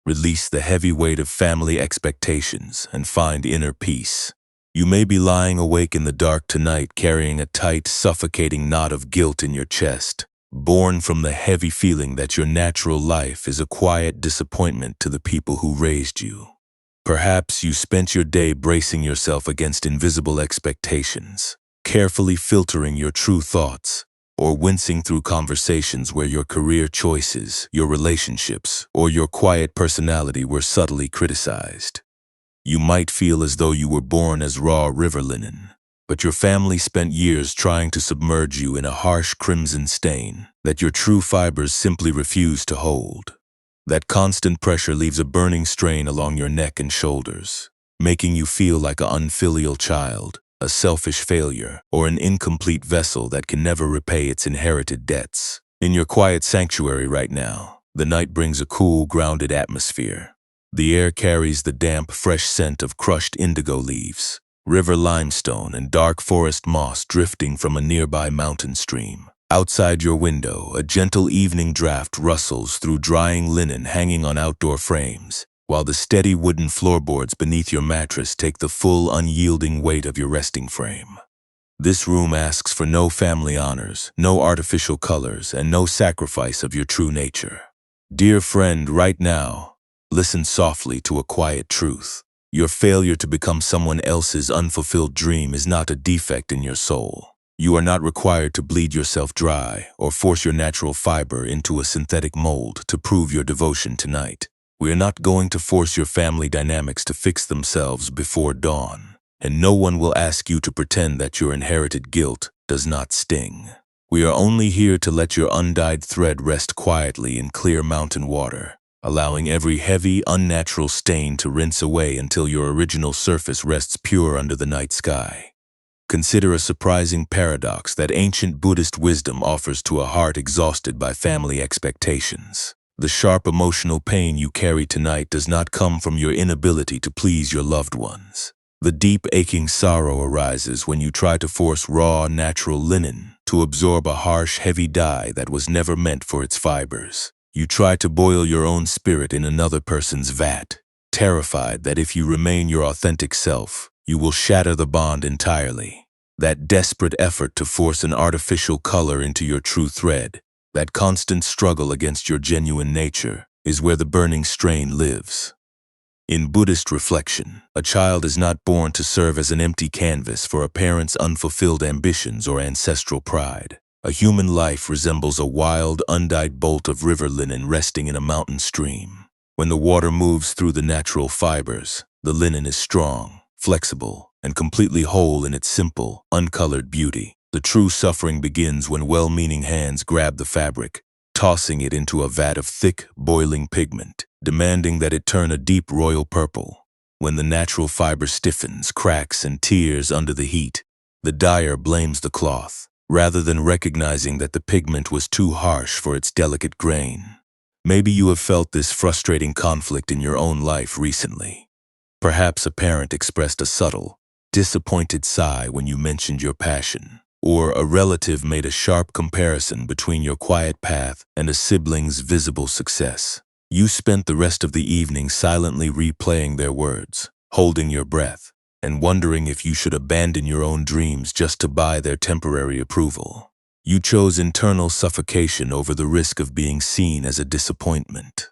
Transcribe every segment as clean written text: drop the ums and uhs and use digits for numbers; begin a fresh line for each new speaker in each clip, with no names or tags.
Release the heavy weight of family expectations and find inner peace. You may be lying awake in the dark tonight carrying a tight, suffocating knot of guilt in your chest, born from the heavy feeling that your natural life is a quiet disappointment to the people who raised you. Perhaps you spent your day bracing yourself against invisible expectations, carefully filtering your true thoughts, or wincing through conversations where your career choices, your relationships, or your quiet personality were subtly criticized. You might feel as though you were born as raw river linen, but your family spent years trying to submerge you in a harsh crimson stain that your true fibers simply refuse to hold. That constant pressure leaves a burning strain along your neck and shoulders, making you feel like an unfilial child, a selfish failure, or an incomplete vessel that can never repay its inherited debts. In your quiet sanctuary right now, the night brings a cool, grounded atmosphere. The air carries the damp, fresh scent of crushed indigo leaves, river limestone, and dark forest moss drifting from a nearby mountain stream. Outside your window, a gentle evening draft rustles through drying linen hanging on outdoor frames, while the steady wooden floorboards beneath your mattress take the full, unyielding weight of your resting frame. This room asks for no family honors, no artificial colors, and no sacrifice of your true nature. Dear friend, right now, listen softly to a quiet truth. Your failure to become someone else's unfulfilled dream is not a defect in your soul. You are not required to bleed yourself dry or force your natural fiber into a synthetic mold to prove your devotion tonight. We are not going to force your family dynamics to fix themselves before dawn, and no one will ask you to pretend that your inherited guilt does not sting. We are only here to let your undyed thread rest quietly in clear mountain water, allowing every heavy, unnatural stain to rinse away until your original surface rests pure under the night sky. Consider a surprising paradox that ancient Buddhist wisdom offers to a heart exhausted by family expectations. The sharp emotional pain you carry tonight does not come from your inability to please your loved ones. The deep aching sorrow arises when you try to force raw, natural linen to absorb a harsh, heavy dye that was never meant for its fibers. You try to boil your own spirit in another person's vat, terrified that if you remain your authentic self, you will shatter the bond entirely. That desperate effort to force an artificial color into your true thread, that constant struggle against your genuine nature, is where the burning strain lives. In Buddhist reflection, a child is not born to serve as an empty canvas for a parent's unfulfilled ambitions or ancestral pride. A human life resembles a wild, undyed bolt of river linen resting in a mountain stream. When the water moves through the natural fibers, the linen is strong, flexible, and completely whole in its simple, uncolored beauty. The true suffering begins when well-meaning hands grab the fabric, tossing it into a vat of thick, boiling pigment, demanding that it turn a deep royal purple. When the natural fiber stiffens, cracks, and tears under the heat, the dyer blames the cloth, rather than recognizing that the pigment was too harsh for its delicate grain. Maybe you have felt this frustrating conflict in your own life recently. Perhaps a parent expressed a subtle, disappointed sigh when you mentioned your passion, or a relative made a sharp comparison between your quiet path and a sibling's visible success. You spent the rest of the evening silently replaying their words, holding your breath, and wondering if you should abandon your own dreams just to buy their temporary approval. You chose internal suffocation over the risk of being seen as a disappointment.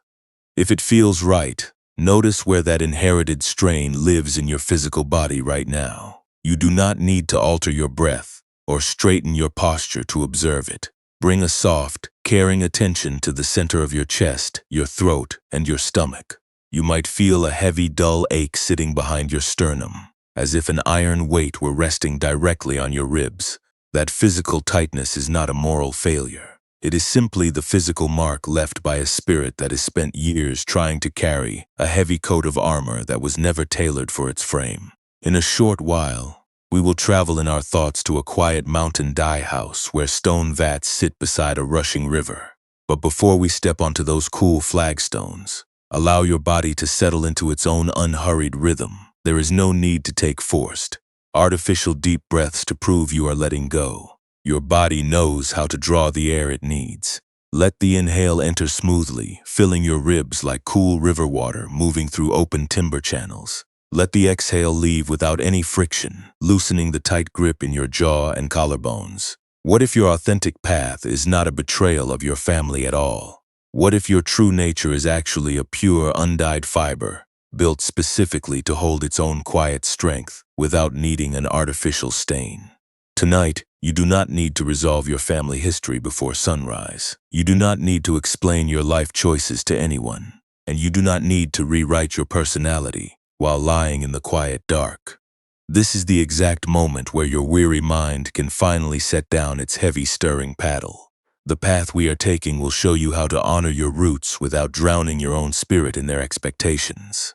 If it feels right, notice where that inherited strain lives in your physical body right now. You do not need to alter your breath or straighten your posture to observe it. Bring a soft, caring attention to the center of your chest, your throat, and your stomach. You might feel a heavy, dull ache sitting behind your sternum, as if an iron weight were resting directly on your ribs. That physical tightness is not a moral failure. It is simply the physical mark left by a spirit that has spent years trying to carry a heavy coat of armor that was never tailored for its frame. In a short while, we will travel in our thoughts to a quiet mountain dye house where stone vats sit beside a rushing river. But before we step onto those cool flagstones, allow your body to settle into its own unhurried rhythm. There is no need to take forced, artificial deep breaths to prove you are letting go. Your body knows how to draw the air it needs. Let the inhale enter smoothly, filling your ribs like cool river water moving through open timber channels. Let the exhale leave without any friction, loosening the tight grip in your jaw and collarbones. What if your authentic path is not a betrayal of your family at all? What if your true nature is actually a pure, undyed fiber, built specifically to hold its own quiet strength without needing an artificial stain? Tonight, you do not need to resolve your family history before sunrise. You do not need to explain your life choices to anyone, and you do not need to rewrite your personality while lying in the quiet dark. This is the exact moment where your weary mind can finally set down its heavy stirring paddle. The path we are taking will show you how to honor your roots without drowning your own spirit in their expectations.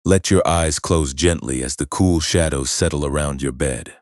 Let your eyes close gently as the cool shadows settle around your bed.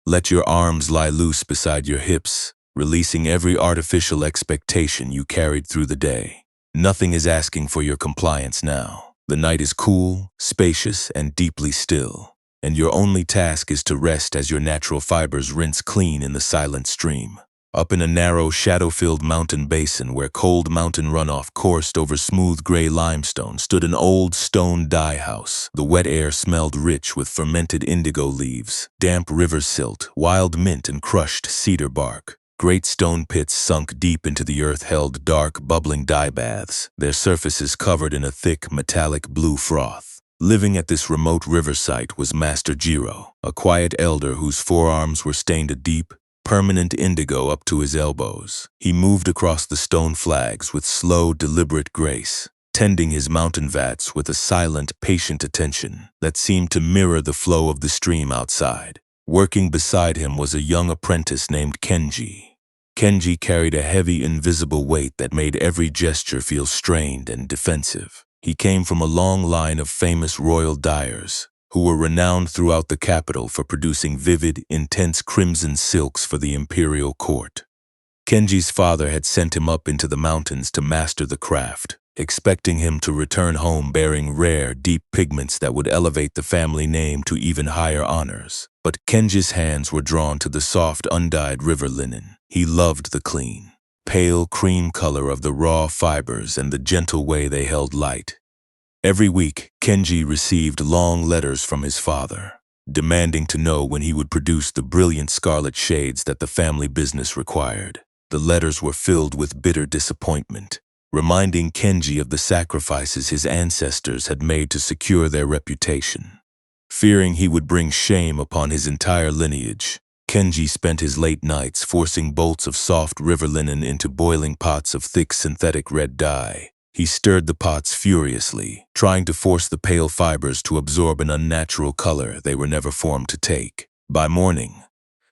Let your arms lie loose beside your hips, releasing every artificial expectation you carried through the day. Nothing is asking for your compliance now. The night is cool, spacious, and deeply still, and your only task is to rest as your natural fibers rinse clean in the silent stream. Up in a narrow, shadow-filled mountain basin where cold mountain runoff coursed over smooth gray limestone stood an old stone dye house. The wet air smelled rich with fermented indigo leaves, damp river silt, wild mint, and crushed cedar bark. Great stone pits sunk deep into the earth held dark, bubbling dye baths, their surfaces covered in a thick, metallic blue froth. Living at this remote river site was Master Jiro, a quiet elder whose forearms were stained a deep, permanent indigo up to his elbows. He moved across the stone flags with slow, deliberate grace, tending his mountain vats with a silent, patient attention that seemed to mirror the flow of the stream outside. Working beside him was a young apprentice named Kenji. Kenji carried a heavy, invisible weight that made every gesture feel strained and defensive. He came from a long line of famous royal dyers, who were renowned throughout the capital for producing vivid, intense crimson silks for the imperial court. Kenji's father had sent him up into the mountains to master the craft, expecting him to return home bearing rare, deep pigments that would elevate the family name to even higher honors. But Kenji's hands were drawn to the soft, undyed river linen. He loved the clean, pale cream color of the raw fibers and the gentle way they held light. Every week, Kenji received long letters from his father, demanding to know when he would produce the brilliant scarlet shades that the family business required. The letters were filled with bitter disappointment, reminding Kenji of the sacrifices his ancestors had made to secure their reputation. Fearing he would bring shame upon his entire lineage, Kenji spent his late nights forcing bolts of soft river linen into boiling pots of thick synthetic red dye. He stirred the pots furiously, trying to force the pale fibers to absorb an unnatural color they were never formed to take. By morning,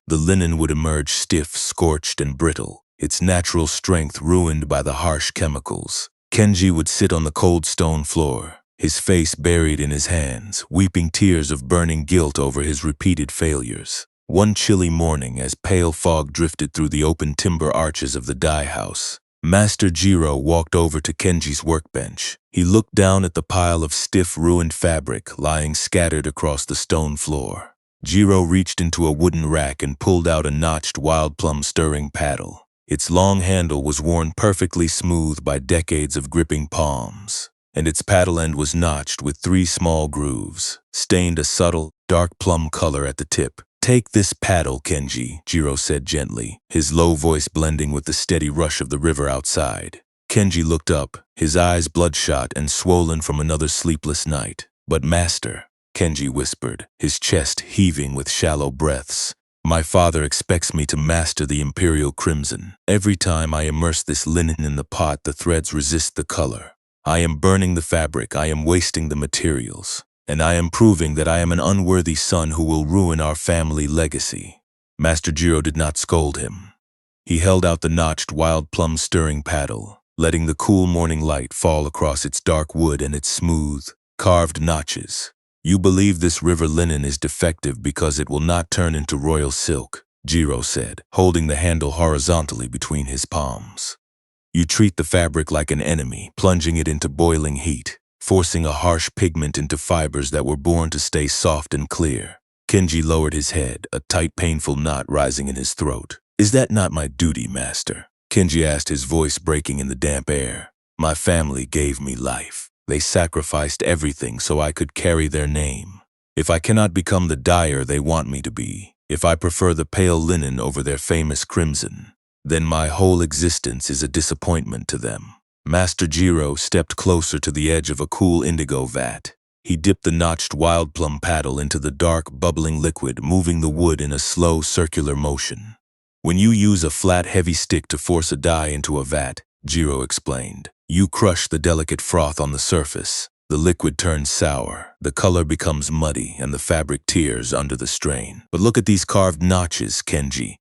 the linen would emerge stiff, scorched, and brittle, its natural strength ruined by the harsh chemicals. Kenji would sit on the cold stone floor, his face buried in his hands, weeping tears of burning guilt over his repeated failures. One chilly morning, as pale fog drifted through the open timber arches of the dye house, Master Jiro walked over to Kenji's workbench. He looked down at the pile of stiff, ruined fabric lying scattered across the stone floor. Jiro reached into a wooden rack and pulled out a notched wild plum stirring paddle. Its long handle was worn perfectly smooth by decades of gripping palms, and its paddle end was notched with 3 small grooves, stained a subtle, dark plum color at the tip. "Take this paddle, Kenji," Jiro said gently, his low voice blending with the steady rush of the river outside. Kenji looked up, his eyes bloodshot and swollen from another sleepless night. "But master," Kenji whispered, his chest heaving with shallow breaths, "my father expects me to master the imperial crimson. Every time I immerse this linen in the pot, the threads resist the color. I am burning the fabric, I am wasting the materials, and I am proving that I am an unworthy son who will ruin our family legacy." Master Jiro did not scold him. He held out the notched wild plum stirring paddle, letting the cool morning light fall across its dark wood and its smooth, carved notches. "You believe this river linen is defective because it will not turn into royal silk," Jiro said, holding the handle horizontally between his palms. "You treat the fabric like an enemy, plunging it into boiling heat, forcing a harsh pigment into fibers that were born to stay soft and clear." Kenji lowered his head, a tight, painful knot rising in his throat. "Is that not my duty, master? Kenji asked, his voice breaking in the damp air. My family gave me life. They sacrificed everything so I could carry their name. If I cannot become the dyer they want me to be, if I prefer the pale linen over their famous crimson, then my whole existence is a disappointment to them. Master Jiro stepped closer to the edge of a cool indigo vat. He dipped the notched wild plum paddle into the dark, bubbling liquid, moving the wood in a slow, circular motion. When you use a flat, heavy stick to force a dye into a vat, Jiro explained, you crush the delicate froth on the surface. The liquid turns sour, the color becomes muddy, and the fabric tears under the strain. But look at these carved notches, Kenji.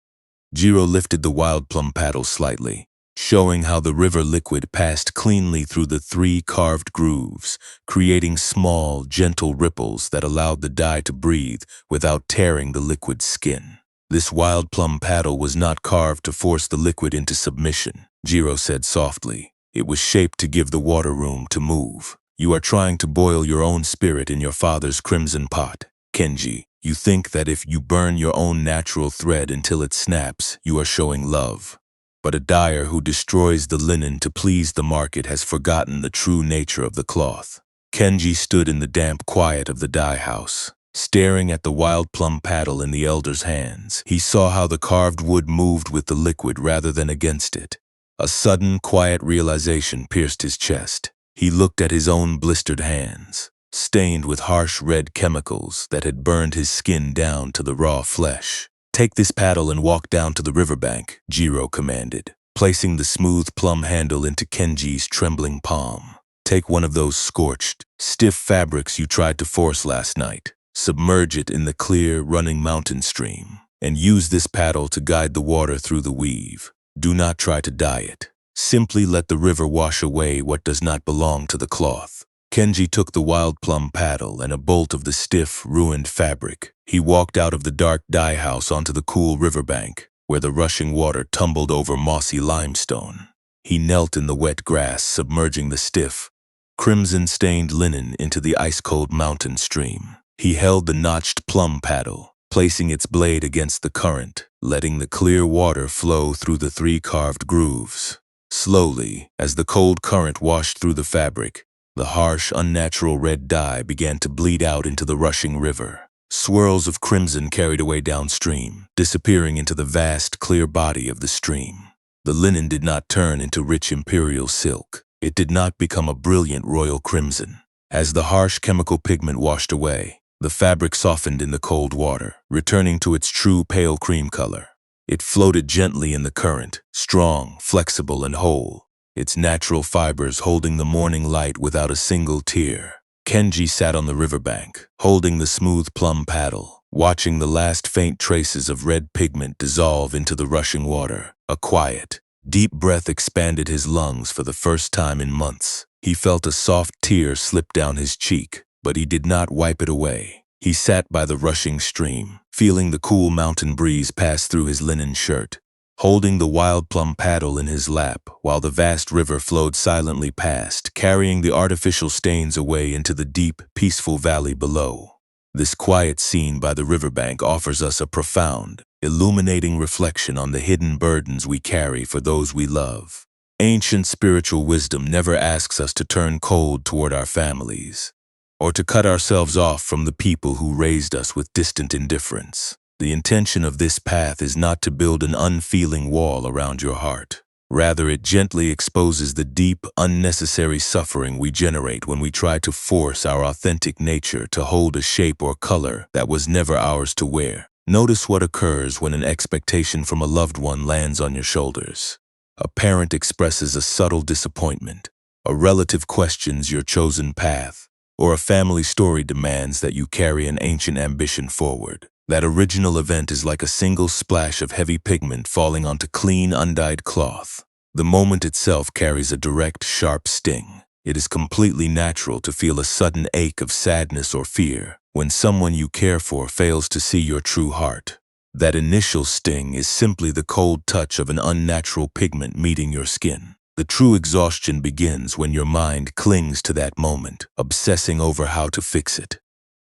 Jiro lifted the wild plum paddle slightly, showing how the river liquid passed cleanly through the 3 carved grooves, creating small, gentle ripples that allowed the dye to breathe without tearing the liquid's skin. This wild plum paddle was not carved to force the liquid into submission, Jiro said softly. It was shaped to give the water room to move. You are trying to boil your own spirit in your father's crimson pot, Kenji. You think that if you burn your own natural thread until it snaps, you are showing love. But a dyer who destroys the linen to please the market has forgotten the true nature of the cloth. Kenji stood in the damp quiet of the dye house, staring at the wild plum paddle in the elder's hands. He saw how the carved wood moved with the liquid rather than against it. A sudden, quiet realization pierced his chest. He looked at his own blistered hands, stained with harsh red chemicals that had burned his skin down to the raw flesh. Take this paddle and walk down to the riverbank, Jiro commanded, placing the smooth plum handle into Kenji's trembling palm. Take one of those scorched, stiff fabrics you tried to force last night. Submerge it in the clear, running mountain stream, and use this paddle to guide the water through the weave. Do not try to dye it. Simply let the river wash away what does not belong to the cloth. Kenji took the wild plum paddle and a bolt of the stiff, ruined fabric. He walked out of the dark dye house onto the cool riverbank, where the rushing water tumbled over mossy limestone. He knelt in the wet grass, submerging the stiff, crimson-stained linen into the ice-cold mountain stream. He held the notched plum paddle, placing its blade against the current, letting the clear water flow through the 3 carved grooves. Slowly, as the cold current washed through the fabric, the harsh, unnatural red dye began to bleed out into the rushing river. Swirls of crimson carried away downstream, disappearing into the vast, clear body of the stream. The linen did not turn into rich imperial silk. It did not become a brilliant royal crimson. As the harsh chemical pigment washed away, the fabric softened in the cold water, returning to its true pale cream color. It floated gently in the current, strong, flexible, and whole, its natural fibers holding the morning light without a single tear. Kenji sat on the riverbank, holding the smooth plum paddle, watching the last faint traces of red pigment dissolve into the rushing water. A quiet, deep breath expanded his lungs for the first time in months. He felt a soft tear slip down his cheek, but he did not wipe it away. He sat by the rushing stream, feeling the cool mountain breeze pass through his linen shirt, holding the wild plum paddle in his lap while the vast river flowed silently past, carrying the artificial stains away into the deep, peaceful valley below. This quiet scene by the riverbank offers us a profound, illuminating reflection on the hidden burdens we carry for those we love. Ancient spiritual wisdom never asks us to turn cold toward our families, or to cut ourselves off from the people who raised us with distant indifference. The intention of this path is not to build an unfeeling wall around your heart. Rather, it gently exposes the deep, unnecessary suffering we generate when we try to force our authentic nature to hold a shape or color that was never ours to wear. Notice what occurs when an expectation from a loved one lands on your shoulders. A parent expresses a subtle disappointment, a relative questions your chosen path, or a family story demands that you carry an ancient ambition forward. That original event is like a single splash of heavy pigment falling onto clean, undyed cloth. The moment itself carries a direct, sharp sting. It is completely natural to feel a sudden ache of sadness or fear when someone you care for fails to see your true heart. That initial sting is simply the cold touch of an unnatural pigment meeting your skin. The true exhaustion begins when your mind clings to that moment, obsessing over how to fix it.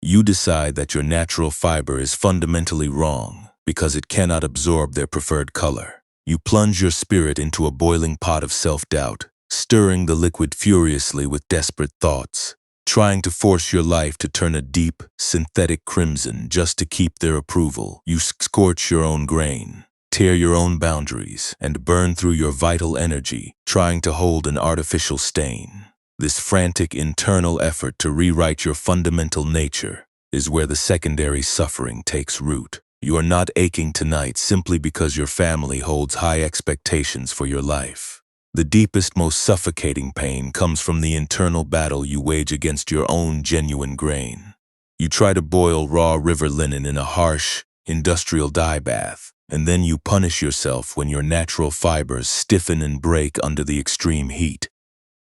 You decide that your natural fiber is fundamentally wrong because it cannot absorb their preferred color. You plunge your spirit into a boiling pot of self-doubt, stirring the liquid furiously with desperate thoughts, trying to force your life to turn a deep, synthetic crimson just to keep their approval. You scorch your own grain, tear your own boundaries, and burn through your vital energy, trying to hold an artificial stain. This frantic internal effort to rewrite your fundamental nature is where the secondary suffering takes root. You are not aching tonight simply because your family holds high expectations for your life. The deepest, most suffocating pain comes from the internal battle you wage against your own genuine grain. You try to boil raw river linen in a harsh, industrial dye bath, and then you punish yourself when your natural fibers stiffen and break under the extreme heat.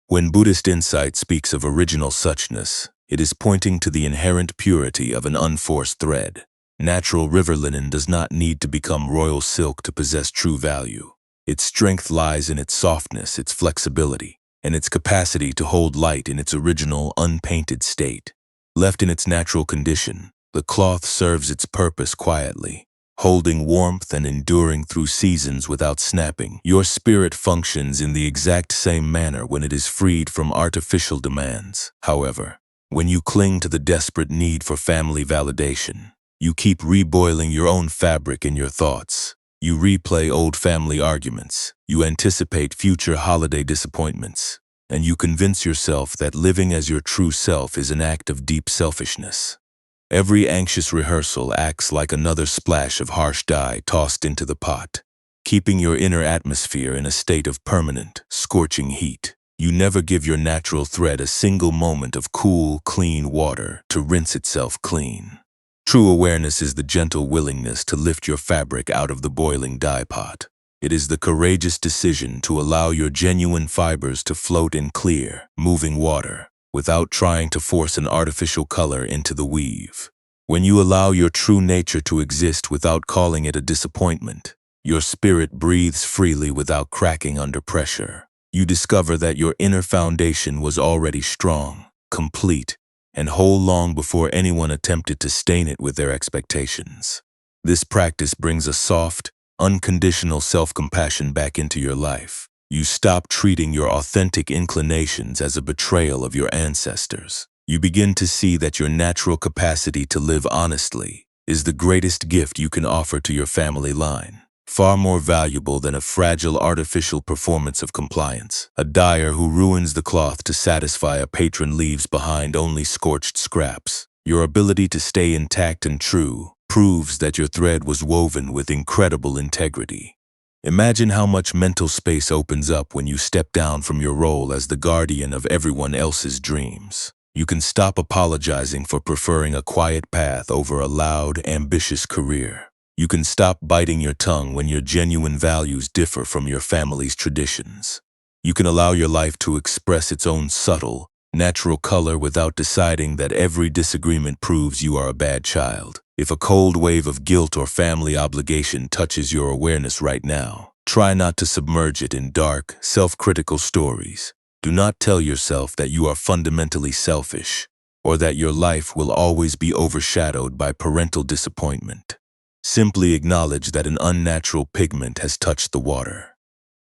When Buddhist insight speaks of original suchness, it is pointing to the inherent purity of an unforced thread. Natural river linen does not need to become royal silk to possess true value. Its strength lies in its softness, its flexibility, and its capacity to hold light in its original, unpainted state. Left in its natural condition, the cloth serves its purpose quietly, holding warmth and enduring through seasons without snapping. Your spirit functions in the exact same manner when it is freed from artificial demands. However, when you cling to the desperate need for family validation, you keep reboiling your own fabric in your thoughts. You replay old family arguments, you anticipate future holiday disappointments, and you convince yourself that living as your true self is an act of deep selfishness. Every anxious rehearsal acts like another splash of harsh dye tossed into the pot, keeping your inner atmosphere in a state of permanent, scorching heat. You never give your natural thread a single moment of cool, clean water to rinse itself clean. True awareness is the gentle willingness to lift your fabric out of the boiling dye pot. It is the courageous decision to allow your genuine fibers to float in clear, moving water, without trying to force an artificial color into the weave. When you allow your true nature to exist without calling it a disappointment, your spirit breathes freely without cracking under pressure. You discover that your inner foundation was already strong, complete, and whole long before anyone attempted to stain it with their expectations. This practice brings a soft, unconditional self-compassion back into your life. You stop treating your authentic inclinations as a betrayal of your ancestors. You begin to see that your natural capacity to live honestly is the greatest gift you can offer to your family line, far more valuable than a fragile artificial performance of compliance. A dyer who ruins the cloth to satisfy a patron leaves behind only scorched scraps. Your ability to stay intact and true proves that your thread was woven with incredible integrity. Imagine how much mental space opens up when you step down from your role as the guardian of everyone else's dreams. You can stop apologizing for preferring a quiet path over a loud, ambitious career. You can stop biting your tongue when your genuine values differ from your family's traditions. You can allow your life to express its own subtle, natural color without deciding that every disagreement proves you are a bad child. If a cold wave of guilt or family obligation touches your awareness right now, try not to submerge it in dark, self-critical stories. Do not tell yourself that you are fundamentally selfish, or that your life will always be overshadowed by parental disappointment. Simply acknowledge that an unnatural pigment has touched the water.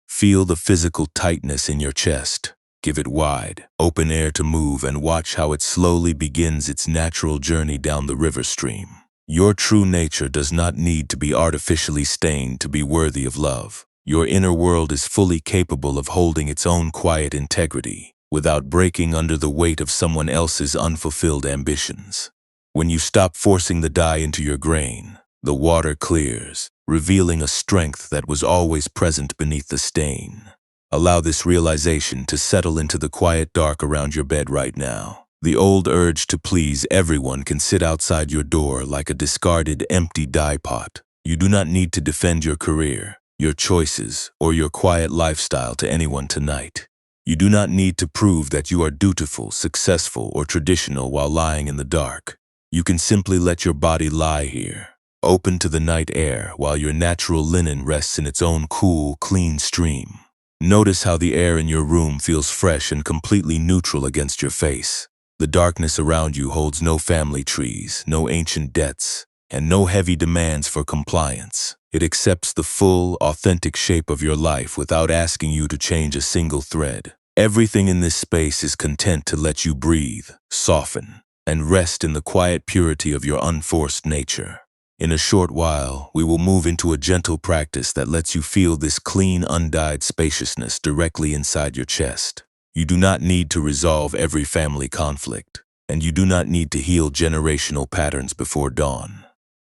Feel the physical tightness in your chest. Give it wide, open air to move, and watch how it slowly begins its natural journey down the river stream. Your true nature does not need to be artificially stained to be worthy of love. Your inner world is fully capable of holding its own quiet integrity, without breaking under the weight of someone else's unfulfilled ambitions. When you stop forcing the dye into your grain, the water clears, revealing a strength that was always present beneath the stain. Allow this realization to settle into the quiet dark around your bed right now. The old urge to please everyone can sit outside your door like a discarded, empty dye pot. You do not need to defend your career, your choices, or your quiet lifestyle to anyone tonight. You do not need to prove that you are dutiful, successful, or traditional while lying in the dark. You can simply let your body lie here, open to the night air, while your natural linen rests in its own cool, clean stream. Notice how the air in your room feels fresh and completely neutral against your face. The darkness around you holds no family trees, no ancient debts, and no heavy demands for compliance. It accepts the full, authentic shape of your life without asking you to change a single thread. Everything in this space is content to let you breathe, soften, and rest in the quiet purity of your unforced nature. In a short while, we will move into a gentle practice that lets you feel this clean, undyed spaciousness directly inside your chest. You do not need to resolve every family conflict, and you do not need to heal generational patterns before dawn.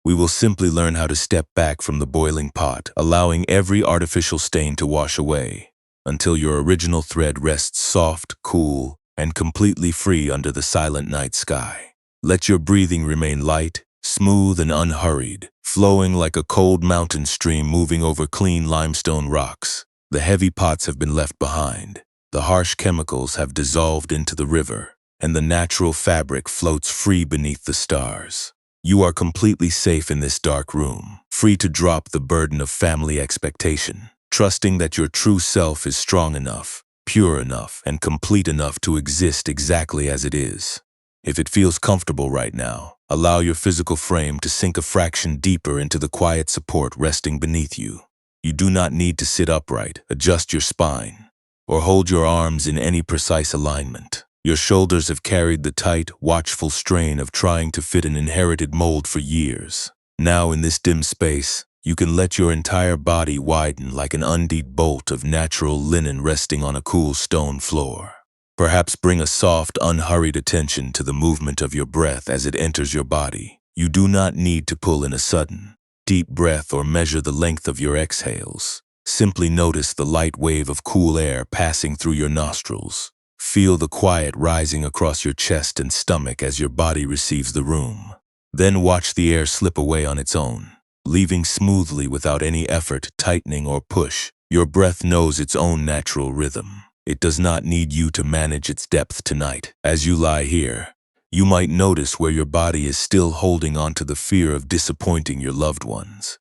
We will simply learn how to step back from the boiling pot, allowing every artificial stain to wash away, until your original thread rests soft, cool, and completely free under the silent night sky. Let your breathing remain light, smooth, and unhurried, flowing like a cold mountain stream moving over clean limestone rocks. The heavy pots have been left behind, the harsh chemicals have dissolved into the river, and the natural fabric floats free beneath the stars. You are completely safe in this dark room, free to drop the burden of family expectation, trusting that your true self is strong enough, pure enough, and complete enough to exist exactly as it is. If it feels comfortable right now, allow your physical frame to sink a fraction deeper into the quiet support resting beneath you. You do not need to sit upright, adjust your spine, or hold your arms in any precise alignment. Your shoulders have carried the tight, watchful strain of trying to fit an inherited mold for years. Now, in this dim space, you can let your entire body widen like an undid bolt of natural linen resting on a cool stone floor. Perhaps bring a soft, unhurried attention to the movement of your breath as it enters your body. You do not need to pull in a sudden, deep breath or measure the length of your exhales. Simply notice the light wave of cool air passing through your nostrils. Feel the quiet rising across your chest and stomach as your body receives the room. Then watch the air slip away on its own, leaving smoothly without any effort, tightening, or push. Your breath knows its own natural rhythm. It does not need you to manage its depth tonight. As you lie here, you might notice where your body is still holding on to the fear of disappointing your loved ones.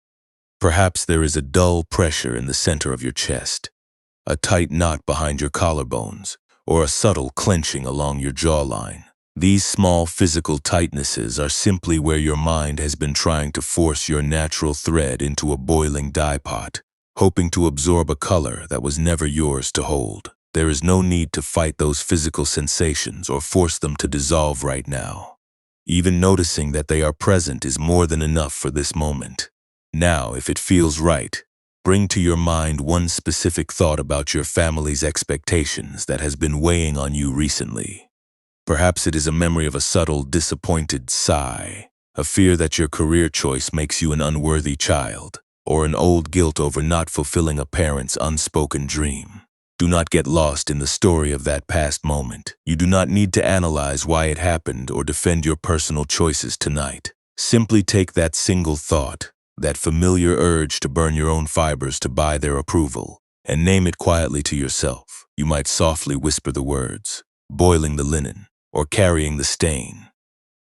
Perhaps there is a dull pressure in the center of your chest, a tight knot behind your collarbones, or a subtle clenching along your jawline. These small physical tightnesses are simply where your mind has been trying to force your natural thread into a boiling dye pot, hoping to absorb a color that was never yours to hold. There is no need to fight those physical sensations or force them to dissolve right now. Even noticing that they are present is more than enough for this moment. Now, if it feels right, bring to your mind one specific thought about your family's expectations that has been weighing on you recently. Perhaps it is a memory of a subtle, disappointed sigh, a fear that your career choice makes you an unworthy child, or an old guilt over not fulfilling a parent's unspoken dream. Do not get lost in the story of that past moment. You do not need to analyze why it happened or defend your personal choices tonight. Simply take that single thought, that familiar urge to burn your own fibers to buy their approval, and name it quietly to yourself. You might softly whisper the words, boiling the linen, or carrying the stain,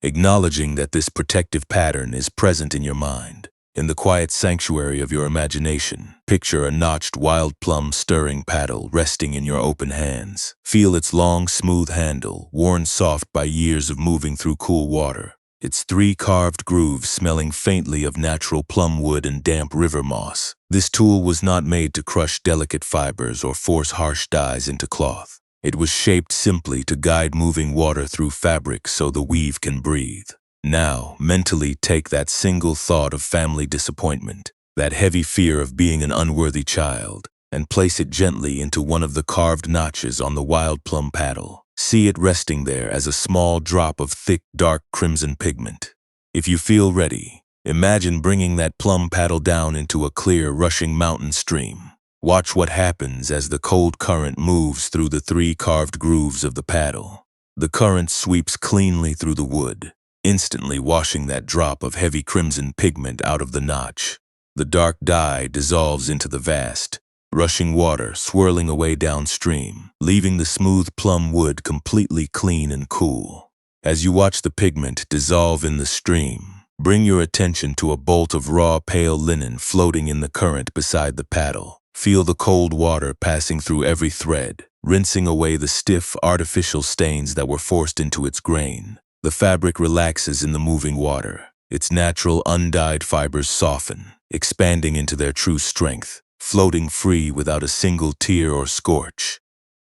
acknowledging that this protective pattern is present in your mind. In the quiet sanctuary of your imagination, picture a notched wild plum stirring paddle resting in your open hands. Feel its long, smooth handle, worn soft by years of moving through cool water. Its 3 carved grooves smelling faintly of natural plum wood and damp river moss. This tool was not made to crush delicate fibers or force harsh dyes into cloth. It was shaped simply to guide moving water through fabric so the weave can breathe. Now, mentally take that single thought of family disappointment, that heavy fear of being an unworthy child, and place it gently into one of the carved notches on the wild plum paddle. See it resting there as a small drop of thick, dark crimson pigment. If you feel ready, imagine bringing that plum paddle down into a clear, rushing mountain stream. Watch what happens as the cold current moves through the 3 carved grooves of the paddle. The current sweeps cleanly through the wood, instantly washing that drop of heavy crimson pigment out of the notch. The dark dye dissolves into the vast, rushing water swirling away downstream, leaving the smooth plum wood completely clean and cool. As you watch the pigment dissolve in the stream, bring your attention to a bolt of raw pale linen floating in the current beside the paddle. Feel the cold water passing through every thread, rinsing away the stiff, artificial stains that were forced into its grain. The fabric relaxes in the moving water, Its natural, undyed fibers soften, expanding into their true strength, floating free without a single tear or scorch.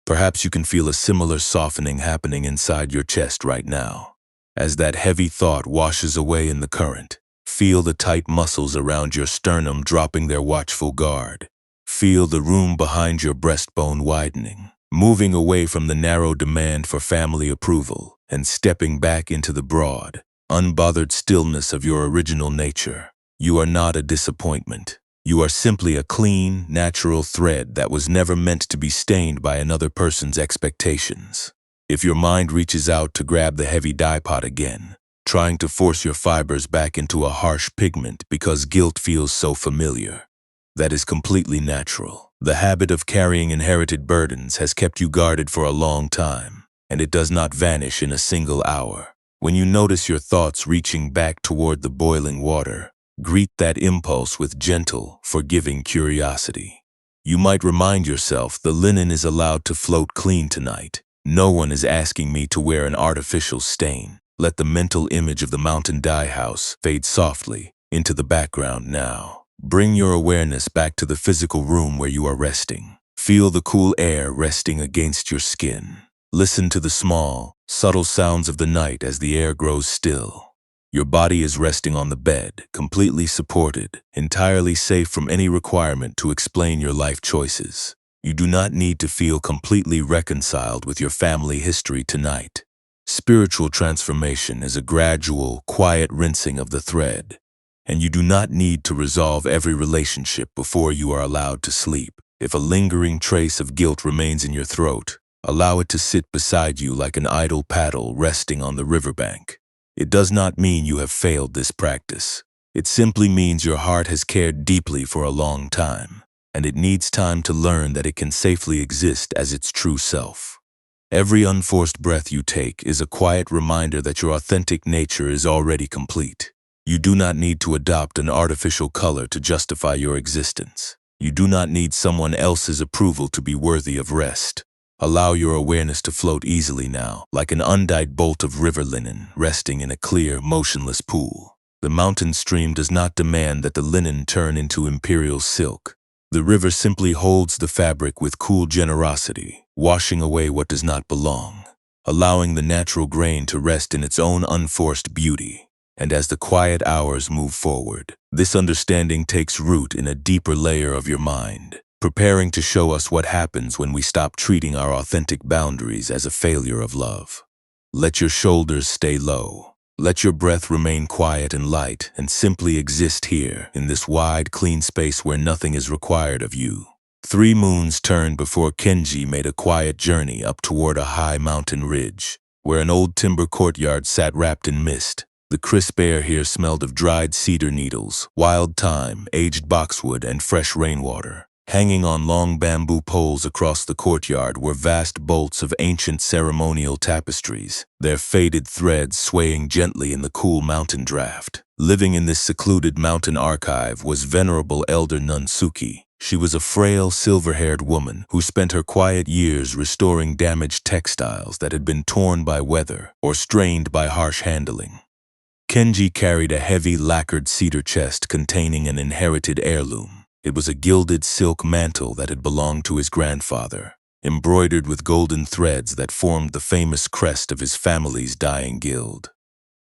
Perhaps you can feel a similar softening happening inside your chest right now. As that heavy thought washes away in the current, feel the tight muscles around your sternum dropping their watchful guard. Feel the room behind your breastbone widening, moving away from the narrow demand for family approval and stepping back into the broad, unbothered stillness of your original nature. You are not a disappointment. You are simply a clean, natural thread that was never meant to be stained by another person's expectations. If your mind reaches out to grab the heavy dye pot again, trying to force your fibers back into a harsh pigment because guilt feels so familiar, that is completely natural. The habit of carrying inherited burdens has kept you guarded for a long time, and it does not vanish in a single hour. When you notice your thoughts reaching back toward the boiling water, greet that impulse with gentle, forgiving curiosity. You might remind yourself the linen is allowed to float clean tonight. No one is asking me to wear an artificial stain. Let the mental image of the mountain dye house fade softly into the background now. Bring your awareness back to the physical room where you are resting. Feel the cool air resting against your skin. Listen to the small, subtle sounds of the night as the air grows still. Your body is resting on the bed, completely supported, entirely safe from any requirement to explain your life choices. You do not need to feel completely reconciled with your family history tonight. Spiritual transformation is a gradual, quiet rinsing of the thread, and you do not need to resolve every relationship before you are allowed to sleep. If a lingering trace of guilt remains in your throat, allow it to sit beside you like an idle paddle resting on the riverbank. It does not mean you have failed this practice. It simply means your heart has cared deeply for a long time, and it needs time to learn that it can safely exist as its true self. Every unforced breath you take is a quiet reminder that your authentic nature is already complete. You do not need to adopt an artificial color to justify your existence. You do not need someone else's approval to be worthy of rest. Allow your awareness to float easily now, like an undyed bolt of river linen resting in a clear, motionless pool. The mountain stream does not demand that the linen turn into imperial silk. The river simply holds the fabric with cool generosity, washing away what does not belong, allowing the natural grain to rest in its own unforced beauty. And as the quiet hours move forward, this understanding takes root in a deeper layer of your mind, preparing to show us what happens when we stop treating our authentic boundaries as a failure of love. Let your shoulders stay low. Let your breath remain quiet and light, and simply exist here in this wide, clean space where nothing is required of you. 3 moons turned before Kenji made a quiet journey up toward a high mountain ridge, where an old timber courtyard sat wrapped in mist. The crisp air here smelled of dried cedar needles, wild thyme, aged boxwood, and fresh rainwater. Hanging on long bamboo poles across the courtyard were vast bolts of ancient ceremonial tapestries, their faded threads swaying gently in the cool mountain draft. Living in this secluded mountain archive was venerable elder Nunsuki. She was a frail, silver-haired woman who spent her quiet years restoring damaged textiles that had been torn by weather or strained by harsh handling. Kenji carried a heavy, lacquered cedar chest containing an inherited heirloom. It was a gilded silk mantle that had belonged to his grandfather, embroidered with golden threads that formed the famous crest of his family's dying guild.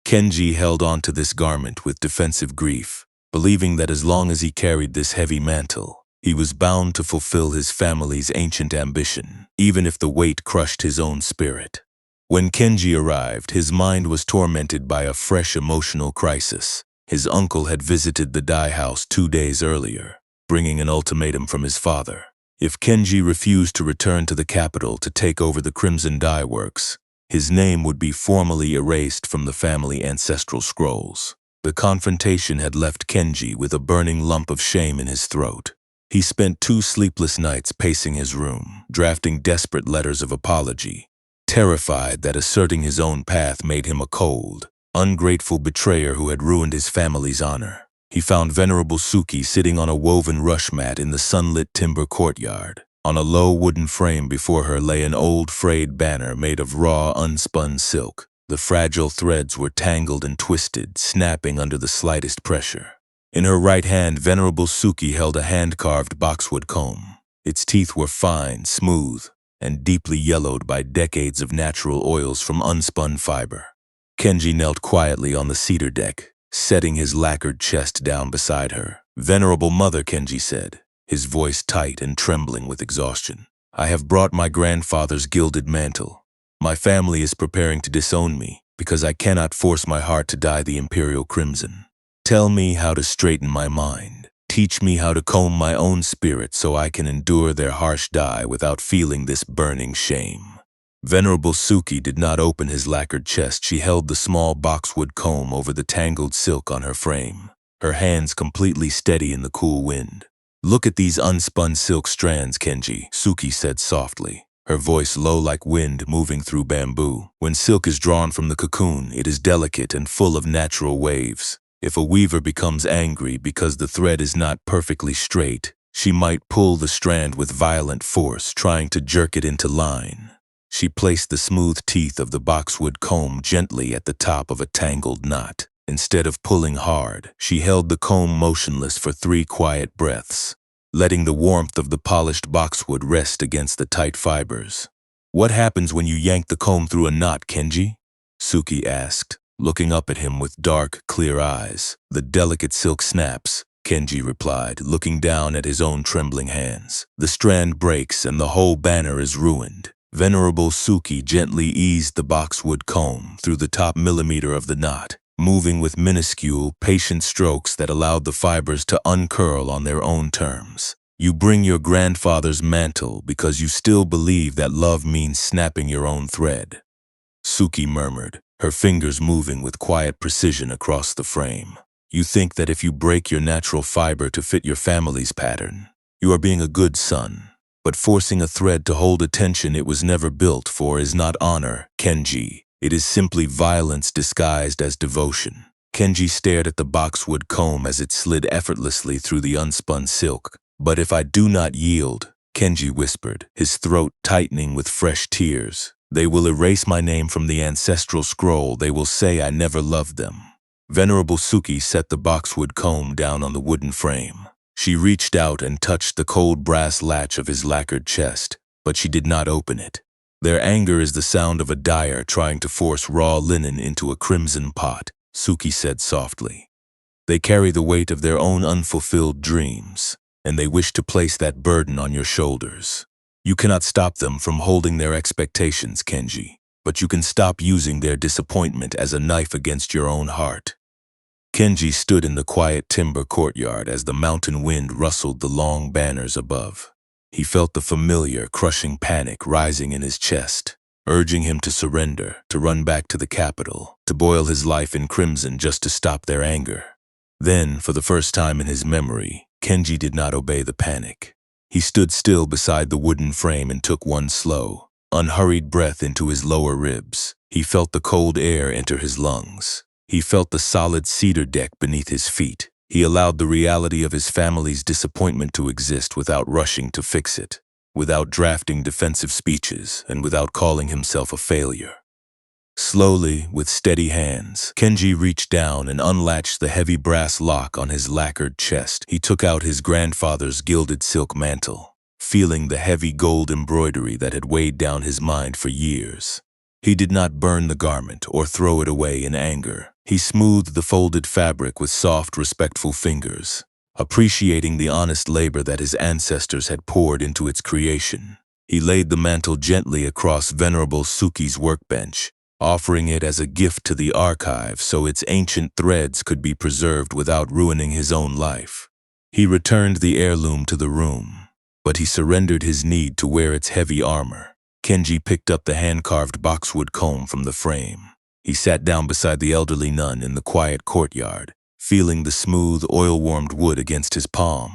Kenji held on to this garment with defensive grief, believing that as long as he carried this heavy mantle, he was bound to fulfill his family's ancient ambition, even if the weight crushed his own spirit. When Kenji arrived, his mind was tormented by a fresh emotional crisis. His uncle had visited the dye house 2 days earlier, bringing an ultimatum from his father. If Kenji refused to return to the capital to take over the Crimson Dye Works, his name would be formally erased from the family ancestral scrolls. The confrontation had left Kenji with a burning lump of shame in his throat. He spent 2 sleepless nights pacing his room, drafting desperate letters of apology, terrified that asserting his own path made him a cold, ungrateful betrayer who had ruined his family's honor. He found Venerable Suki sitting on a woven rush mat in the sunlit timber courtyard. On a low wooden frame before her lay an old frayed banner made of raw, unspun silk. The fragile threads were tangled and twisted, snapping under the slightest pressure. In her right hand, Venerable Suki held a hand-carved boxwood comb. Its teeth were fine, smooth, and deeply yellowed by decades of natural oils from unspun fiber. Kenji knelt quietly on the cedar deck, setting his lacquered chest down beside her. "Venerable Mother," Kenji said, his voice tight and trembling with exhaustion, "I have brought my grandfather's gilded mantle. My family is preparing to disown me because I cannot force my heart to dye the imperial crimson. Tell me how to straighten my mind. Teach me how to comb my own spirit so I can endure their harsh dye without feeling this burning shame." Venerable Suki did not open his lacquered chest. She held the small boxwood comb over the tangled silk on her frame, her hands completely steady in the cool wind. "Look at these unspun silk strands, Kenji," Suki said softly, her voice low like wind moving through bamboo. "When silk is drawn from the cocoon, it is delicate and full of natural waves. If a weaver becomes angry because the thread is not perfectly straight, she might pull the strand with violent force, trying to jerk it into line." She placed the smooth teeth of the boxwood comb gently at the top of a tangled knot. Instead of pulling hard, she held the comb motionless for 3 quiet breaths, letting the warmth of the polished boxwood rest against the tight fibers. "What happens when you yank the comb through a knot, Kenji?" Suki asked, looking up at him with dark, clear eyes. "The delicate silk snaps," Kenji replied, looking down at his own trembling hands. "The strand breaks and the whole banner is ruined." Venerable Suki gently eased the boxwood comb through the top millimeter of the knot, moving with minuscule, patient strokes that allowed the fibers to uncurl on their own terms. "You bring your grandfather's mantle because you still believe that love means snapping your own thread," Suki murmured, her fingers moving with quiet precision across the frame. "You think that if you break your natural fiber to fit your family's pattern, you are being a good son. But forcing a thread to hold a tension it was never built for is not honor, Kenji. It is simply violence disguised as devotion." Kenji stared at the boxwood comb as it slid effortlessly through the unspun silk. "But if I do not yield," Kenji whispered, his throat tightening with fresh tears, "they will erase my name from the ancestral scroll. They will say I never loved them." Venerable Suki set the boxwood comb down on the wooden frame. She reached out and touched the cold brass latch of his lacquered chest, but she did not open it. "Their anger is the sound of a dyer trying to force raw linen into a crimson pot," Suki said softly. "They carry the weight of their own unfulfilled dreams, and they wish to place that burden on your shoulders. You cannot stop them from holding their expectations, Kenji, but you can stop using their disappointment as a knife against your own heart." Kenji stood in the quiet timber courtyard as the mountain wind rustled the long banners above. He felt the familiar, crushing panic rising in his chest, urging him to surrender, to run back to the capital, to boil his life in crimson just to stop their anger. Then, for the first time in his memory, Kenji did not obey the panic. He stood still beside the wooden frame and took one slow, unhurried breath into his lower ribs. He felt the cold air enter his lungs. He felt the solid cedar deck beneath his feet. He allowed the reality of his family's disappointment to exist without rushing to fix it, without drafting defensive speeches, and without calling himself a failure. Slowly, with steady hands, Kenji reached down and unlatched the heavy brass lock on his lacquered chest. He took out his grandfather's gilded silk mantle, feeling the heavy gold embroidery that had weighed down his mind for years. He did not burn the garment or throw it away in anger. He smoothed the folded fabric with soft, respectful fingers, appreciating the honest labor that his ancestors had poured into its creation. He laid the mantle gently across Venerable Suki's workbench, offering it as a gift to the archive so its ancient threads could be preserved without ruining his own life. He returned the heirloom to the room, but he surrendered his need to wear its heavy armor. Kenji picked up the hand-carved boxwood comb from the frame. He sat down beside the elderly nun in the quiet courtyard, feeling the smooth, oil-warmed wood against his palm.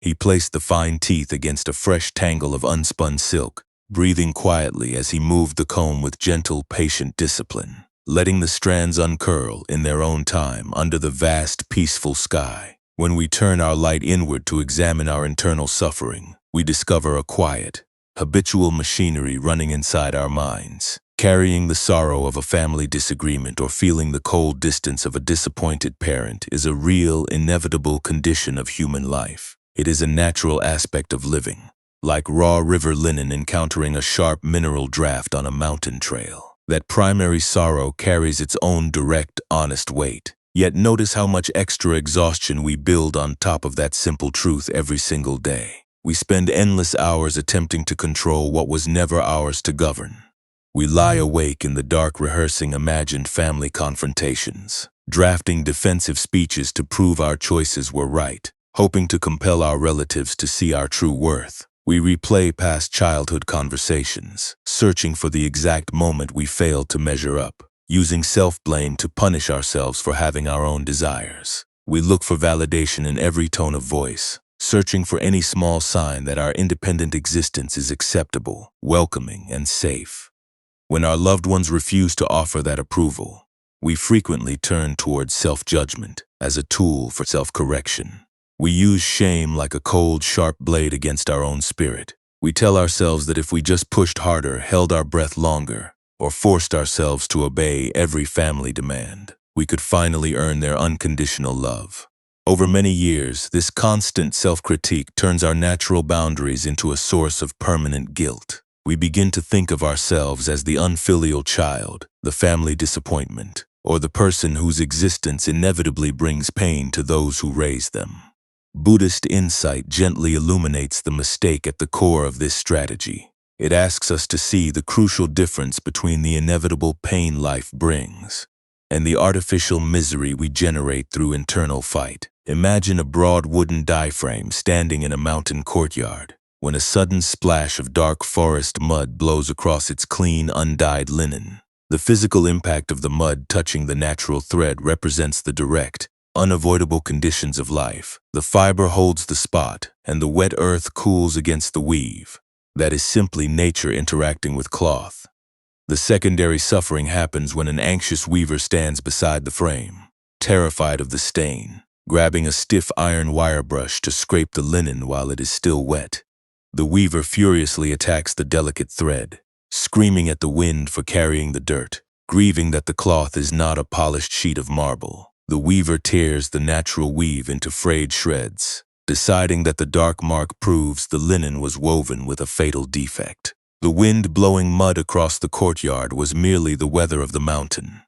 He placed the fine teeth against a fresh tangle of unspun silk, breathing quietly as he moved the comb with gentle, patient discipline, letting the strands uncurl in their own time under the vast, peaceful sky. When we turn our light inward to examine our internal suffering, we discover a quiet, habitual machinery running inside our minds. Carrying the sorrow of a family disagreement or feeling the cold distance of a disappointed parent is a real, inevitable condition of human life. It is a natural aspect of living, like raw river linen encountering a sharp mineral draft on a mountain trail. That primary sorrow carries its own direct, honest weight. Yet notice how much extra exhaustion we build on top of that simple truth every single day. We spend endless hours attempting to control what was never ours to govern. We lie awake in the dark rehearsing imagined family confrontations, drafting defensive speeches to prove our choices were right, hoping to compel our relatives to see our true worth. We replay past childhood conversations, searching for the exact moment we failed to measure up, using self-blame to punish ourselves for having our own desires. We look for validation in every tone of voice, searching for any small sign that our independent existence is acceptable, welcoming, and safe. When our loved ones refuse to offer that approval, we frequently turn towards self-judgment as a tool for self-correction. We use shame like a cold, sharp blade against our own spirit. We tell ourselves that if we just pushed harder, held our breath longer, or forced ourselves to obey every family demand, we could finally earn their unconditional love. Over many years, this constant self-critique turns our natural boundaries into a source of permanent guilt. We begin to think of ourselves as the unfilial child, the family disappointment, or the person whose existence inevitably brings pain to those who raise them. Buddhist insight gently illuminates the mistake at the core of this strategy. It asks us to see the crucial difference between the inevitable pain life brings and the artificial misery we generate through internal fight. Imagine a broad wooden diaphragm standing in a mountain courtyard. When a sudden splash of dark forest mud blows across its clean, undyed linen, the physical impact of the mud touching the natural thread represents the direct, unavoidable conditions of life. The fiber holds the spot, and the wet earth cools against the weave. That is simply nature interacting with cloth. The secondary suffering happens when an anxious weaver stands beside the frame, terrified of the stain, grabbing a stiff iron wire brush to scrape the linen while it is still wet. The weaver furiously attacks the delicate thread, screaming at the wind for carrying the dirt, grieving that the cloth is not a polished sheet of marble. The weaver tears the natural weave into frayed shreds, deciding that the dark mark proves the linen was woven with a fatal defect. The wind blowing mud across the courtyard was merely the weather of the mountain,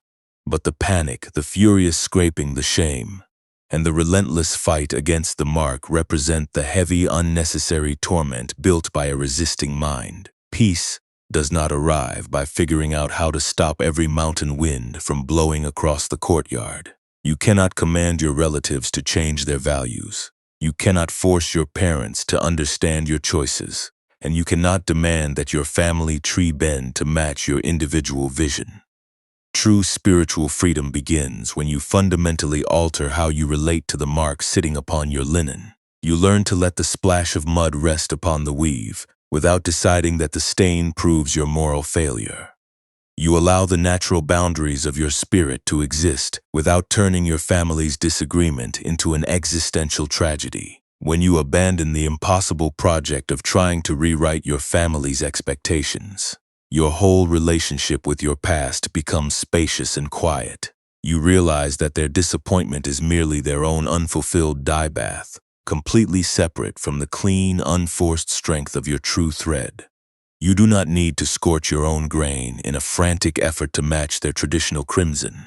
but the panic, the furious scraping, the shame, and the relentless fight against the mark represent the heavy, unnecessary torment built by a resisting mind. Peace does not arrive by figuring out how to stop every mountain wind from blowing across the courtyard. You cannot command your relatives to change their values. You cannot force your parents to understand your choices, and you cannot demand that your family tree bend to match your individual vision. True spiritual freedom begins when you fundamentally alter how you relate to the mark sitting upon your linen. You learn to let the splash of mud rest upon the weave without deciding that the stain proves your moral failure. You allow the natural boundaries of your spirit to exist without turning your family's disagreement into an existential tragedy. When you abandon the impossible project of trying to rewrite your family's expectations, your whole relationship with your past becomes spacious and quiet. You realize that their disappointment is merely their own unfulfilled dye bath, completely separate from the clean, unforced strength of your true thread. You do not need to scorch your own grain in a frantic effort to match their traditional crimson.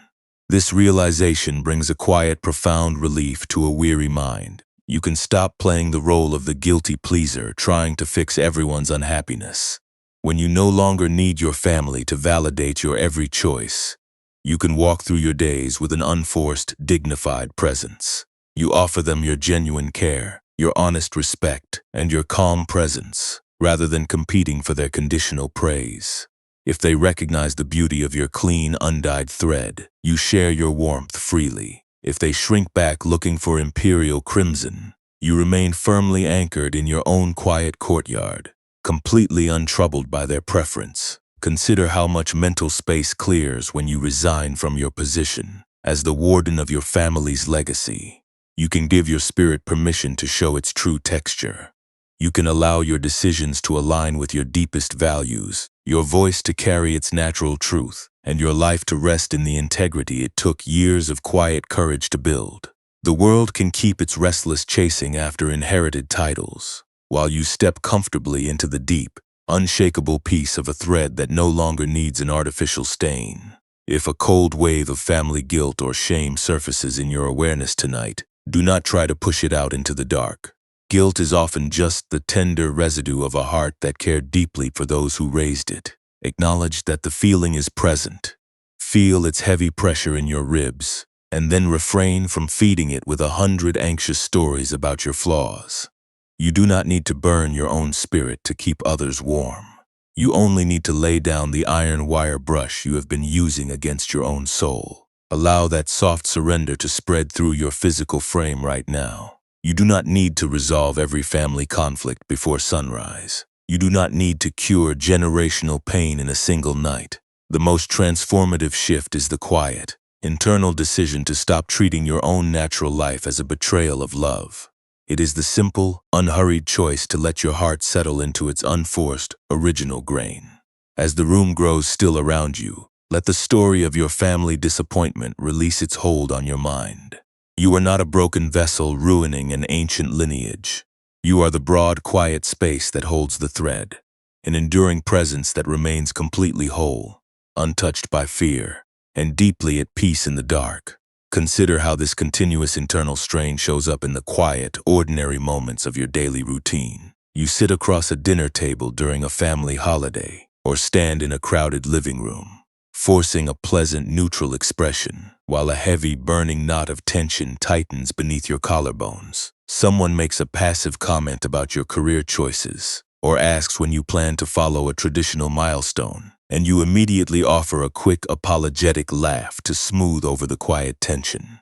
This realization brings a quiet, profound relief to a weary mind. You can stop playing the role of the guilty pleaser trying to fix everyone's unhappiness. When you no longer need your family to validate your every choice, you can walk through your days with an unforced, dignified presence. You offer them your genuine care, your honest respect, and your calm presence, rather than competing for their conditional praise. If they recognize the beauty of your clean, undyed thread, you share your warmth freely. If they shrink back looking for imperial crimson, you remain firmly anchored in your own quiet courtyard, completely untroubled by their preference. Consider how much mental space clears when you resign from your position as the warden of your family's legacy. You can give your spirit permission to show its true texture. You can allow your decisions to align with your deepest values, your voice to carry its natural truth, and your life to rest in the integrity it took years of quiet courage to build. The world can keep its restless chasing after inherited titles, while you step comfortably into the deep, unshakable peace of a thread that no longer needs an artificial stain. If a cold wave of family guilt or shame surfaces in your awareness tonight, do not try to push it out into the dark. Guilt is often just the tender residue of a heart that cared deeply for those who raised it. Acknowledge that the feeling is present. Feel its heavy pressure in your ribs, and then refrain from feeding it with 100 anxious stories about your flaws. You do not need to burn your own spirit to keep others warm. You only need to lay down the iron wire brush you have been using against your own soul. Allow that soft surrender to spread through your physical frame right now. You do not need to resolve every family conflict before sunrise. You do not need to cure generational pain in a single night. The most transformative shift is the quiet, internal decision to stop treating your own natural life as a betrayal of love. It is the simple, unhurried choice to let your heart settle into its unforced, original grain. As the room grows still around you, let the story of your family disappointment release its hold on your mind. You are not a broken vessel ruining an ancient lineage. You are the broad, quiet space that holds the thread, an enduring presence that remains completely whole, untouched by fear, and deeply at peace in the dark. Consider how this continuous internal strain shows up in the quiet, ordinary moments of your daily routine. You sit across a dinner table during a family holiday, or stand in a crowded living room, forcing a pleasant, neutral expression, while a heavy, burning knot of tension tightens beneath your collarbones. Someone makes a passive comment about your career choices, or asks when you plan to follow a traditional milestone, and you immediately offer a quick, apologetic laugh to smooth over the quiet tension.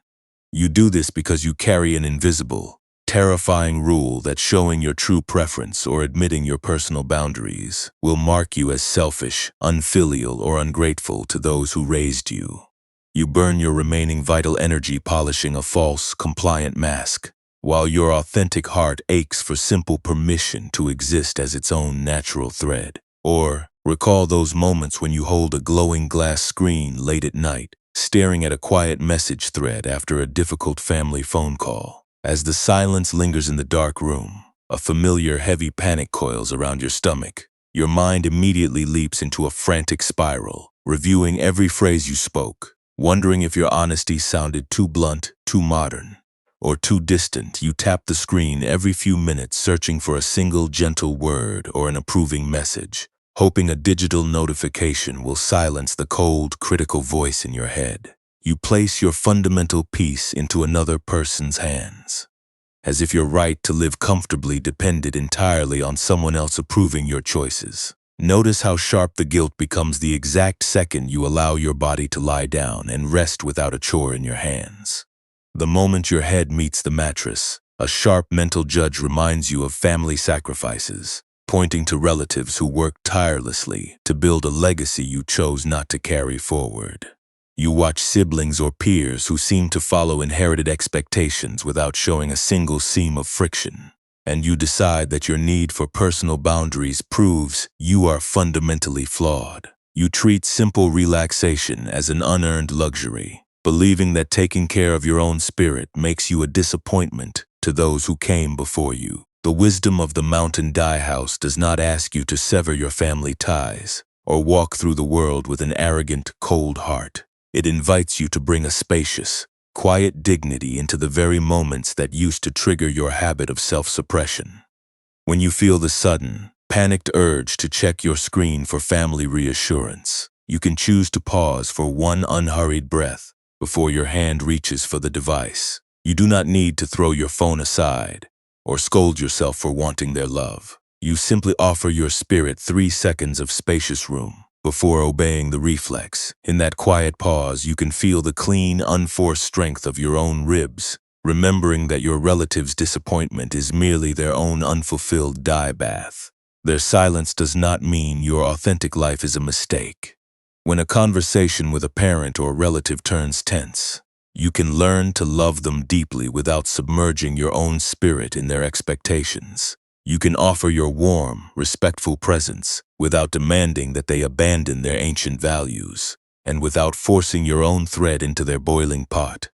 You do this because you carry an invisible, terrifying rule that showing your true preference or admitting your personal boundaries will mark you as selfish, unfilial, or ungrateful to those who raised you. You burn your remaining vital energy polishing a false, compliant mask, while your authentic heart aches for simple permission to exist as its own natural thread. Or, recall those moments when you hold a glowing glass screen late at night, staring at a quiet message thread after a difficult family phone call. As the silence lingers in the dark room, a familiar heavy panic coils around your stomach. Your mind immediately leaps into a frantic spiral, reviewing every phrase you spoke, wondering if your honesty sounded too blunt, too modern, or too distant. You tap the screen every few minutes searching for a single gentle word or an approving message, hoping a digital notification will silence the cold, critical voice in your head. You place your fundamental peace into another person's hands, as if your right to live comfortably depended entirely on someone else approving your choices. Notice how sharp the guilt becomes the exact second you allow your body to lie down and rest without a chore in your hands. The moment your head meets the mattress, a sharp mental judge reminds you of family sacrifices, pointing to relatives who worked tirelessly to build a legacy you chose not to carry forward. You watch siblings or peers who seem to follow inherited expectations without showing a single seam of friction, and you decide that your need for personal boundaries proves you are fundamentally flawed. You treat simple relaxation as an unearned luxury, believing that taking care of your own spirit makes you a disappointment to those who came before you. The wisdom of the mountain dye house does not ask you to sever your family ties or walk through the world with an arrogant, cold heart. It invites you to bring a spacious, quiet dignity into the very moments that used to trigger your habit of self-suppression. When you feel the sudden, panicked urge to check your screen for family reassurance, you can choose to pause for one unhurried breath before your hand reaches for the device. You do not need to throw your phone aside or scold yourself for wanting their love. You simply offer your spirit 3 seconds of spacious room before obeying the reflex. In that quiet pause, you can feel the clean, unforced strength of your own ribs, remembering that your relative's disappointment is merely their own unfulfilled dye bath. Their silence does not mean your authentic life is a mistake. When a conversation with a parent or relative turns tense, you can learn to love them deeply without submerging your own spirit in their expectations. You can offer your warm, respectful presence without demanding that they abandon their ancient values, and without forcing your own thread into their boiling pot.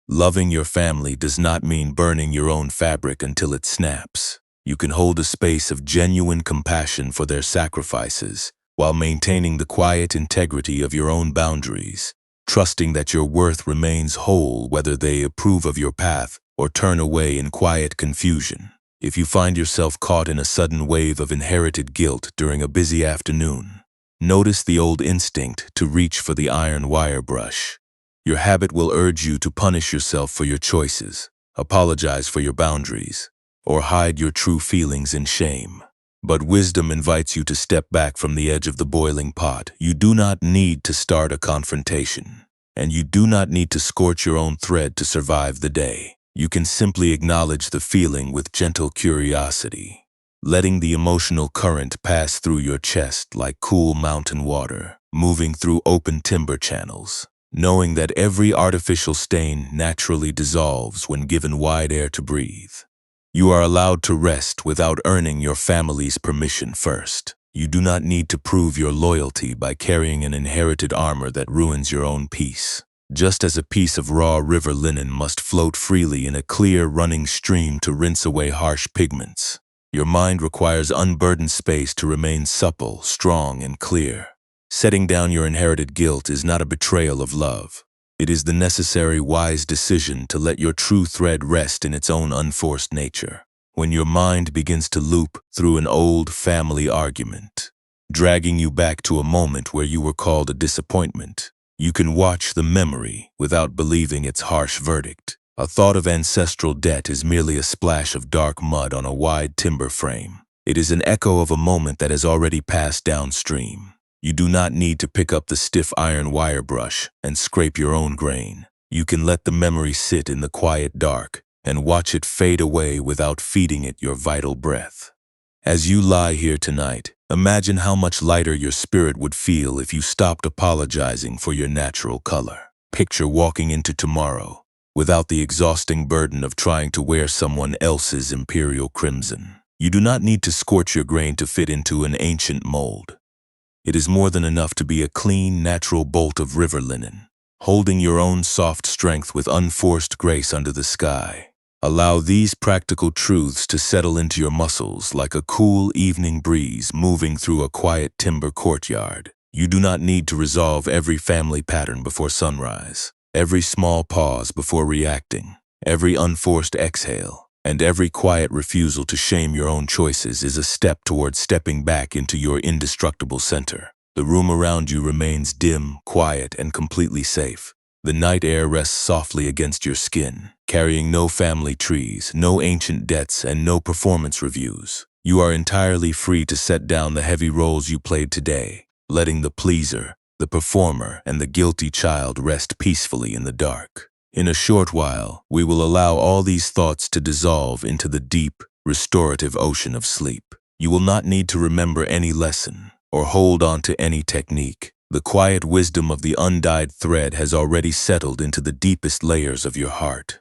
Loving your family does not mean burning your own fabric until it snaps. You can hold a space of genuine compassion for their sacrifices while maintaining the quiet integrity of your own boundaries, trusting that your worth remains whole whether they approve of your path or turn away in quiet confusion. If you find yourself caught in a sudden wave of inherited guilt during a busy afternoon, notice the old instinct to reach for the iron wire brush. Your habit will urge you to punish yourself for your choices, apologize for your boundaries, or hide your true feelings in shame. But wisdom invites you to step back from the edge of the boiling pot. You do not need to start a confrontation, and you do not need to scorch your own thread to survive the day. You can simply acknowledge the feeling with gentle curiosity, letting the emotional current pass through your chest like cool mountain water, moving through open timber channels, knowing that every artificial stain naturally dissolves when given wide air to breathe. You are allowed to rest without earning your family's permission first. You do not need to prove your loyalty by carrying an inherited armor that ruins your own peace. Just as a piece of raw river linen must float freely in a clear running stream to rinse away harsh pigments, your mind requires unburdened space to remain supple, strong, and clear. Setting down your inherited guilt is not a betrayal of love. It is the necessary, wise decision to let your true thread rest in its own unforced nature. When your mind begins to loop through an old family argument, dragging you back to a moment where you were called a disappointment, you can watch the memory without believing its harsh verdict. A thought of ancestral debt is merely a splash of dark mud on a wide timber frame. It is an echo of a moment that has already passed downstream. You do not need to pick up the stiff iron wire brush and scrape your own grain. You can let the memory sit in the quiet dark and watch it fade away without feeding it your vital breath. As you lie here tonight, imagine how much lighter your spirit would feel if you stopped apologizing for your natural color. Picture walking into tomorrow without the exhausting burden of trying to wear someone else's imperial crimson. You do not need to scorch your grain to fit into an ancient mold. It is more than enough to be a clean, natural bolt of river linen, holding your own soft strength with unforced grace under the sky. Allow these practical truths to settle into your muscles like a cool evening breeze moving through a quiet timber courtyard. You do not need to resolve every family pattern before sunrise, every small pause before reacting, every unforced exhale, and every quiet refusal to shame your own choices is a step towards stepping back into your indestructible center. The room around you remains dim, quiet, and completely safe. The night air rests softly against your skin, carrying no family trees, no ancient debts, and no performance reviews. You are entirely free to set down the heavy roles you played today, letting the pleaser, the performer, and the guilty child rest peacefully in the dark. In a short while, we will allow all these thoughts to dissolve into the deep, restorative ocean of sleep. You will not need to remember any lesson or hold on to any technique. The quiet wisdom of the undyed thread has already settled into the deepest layers of your heart.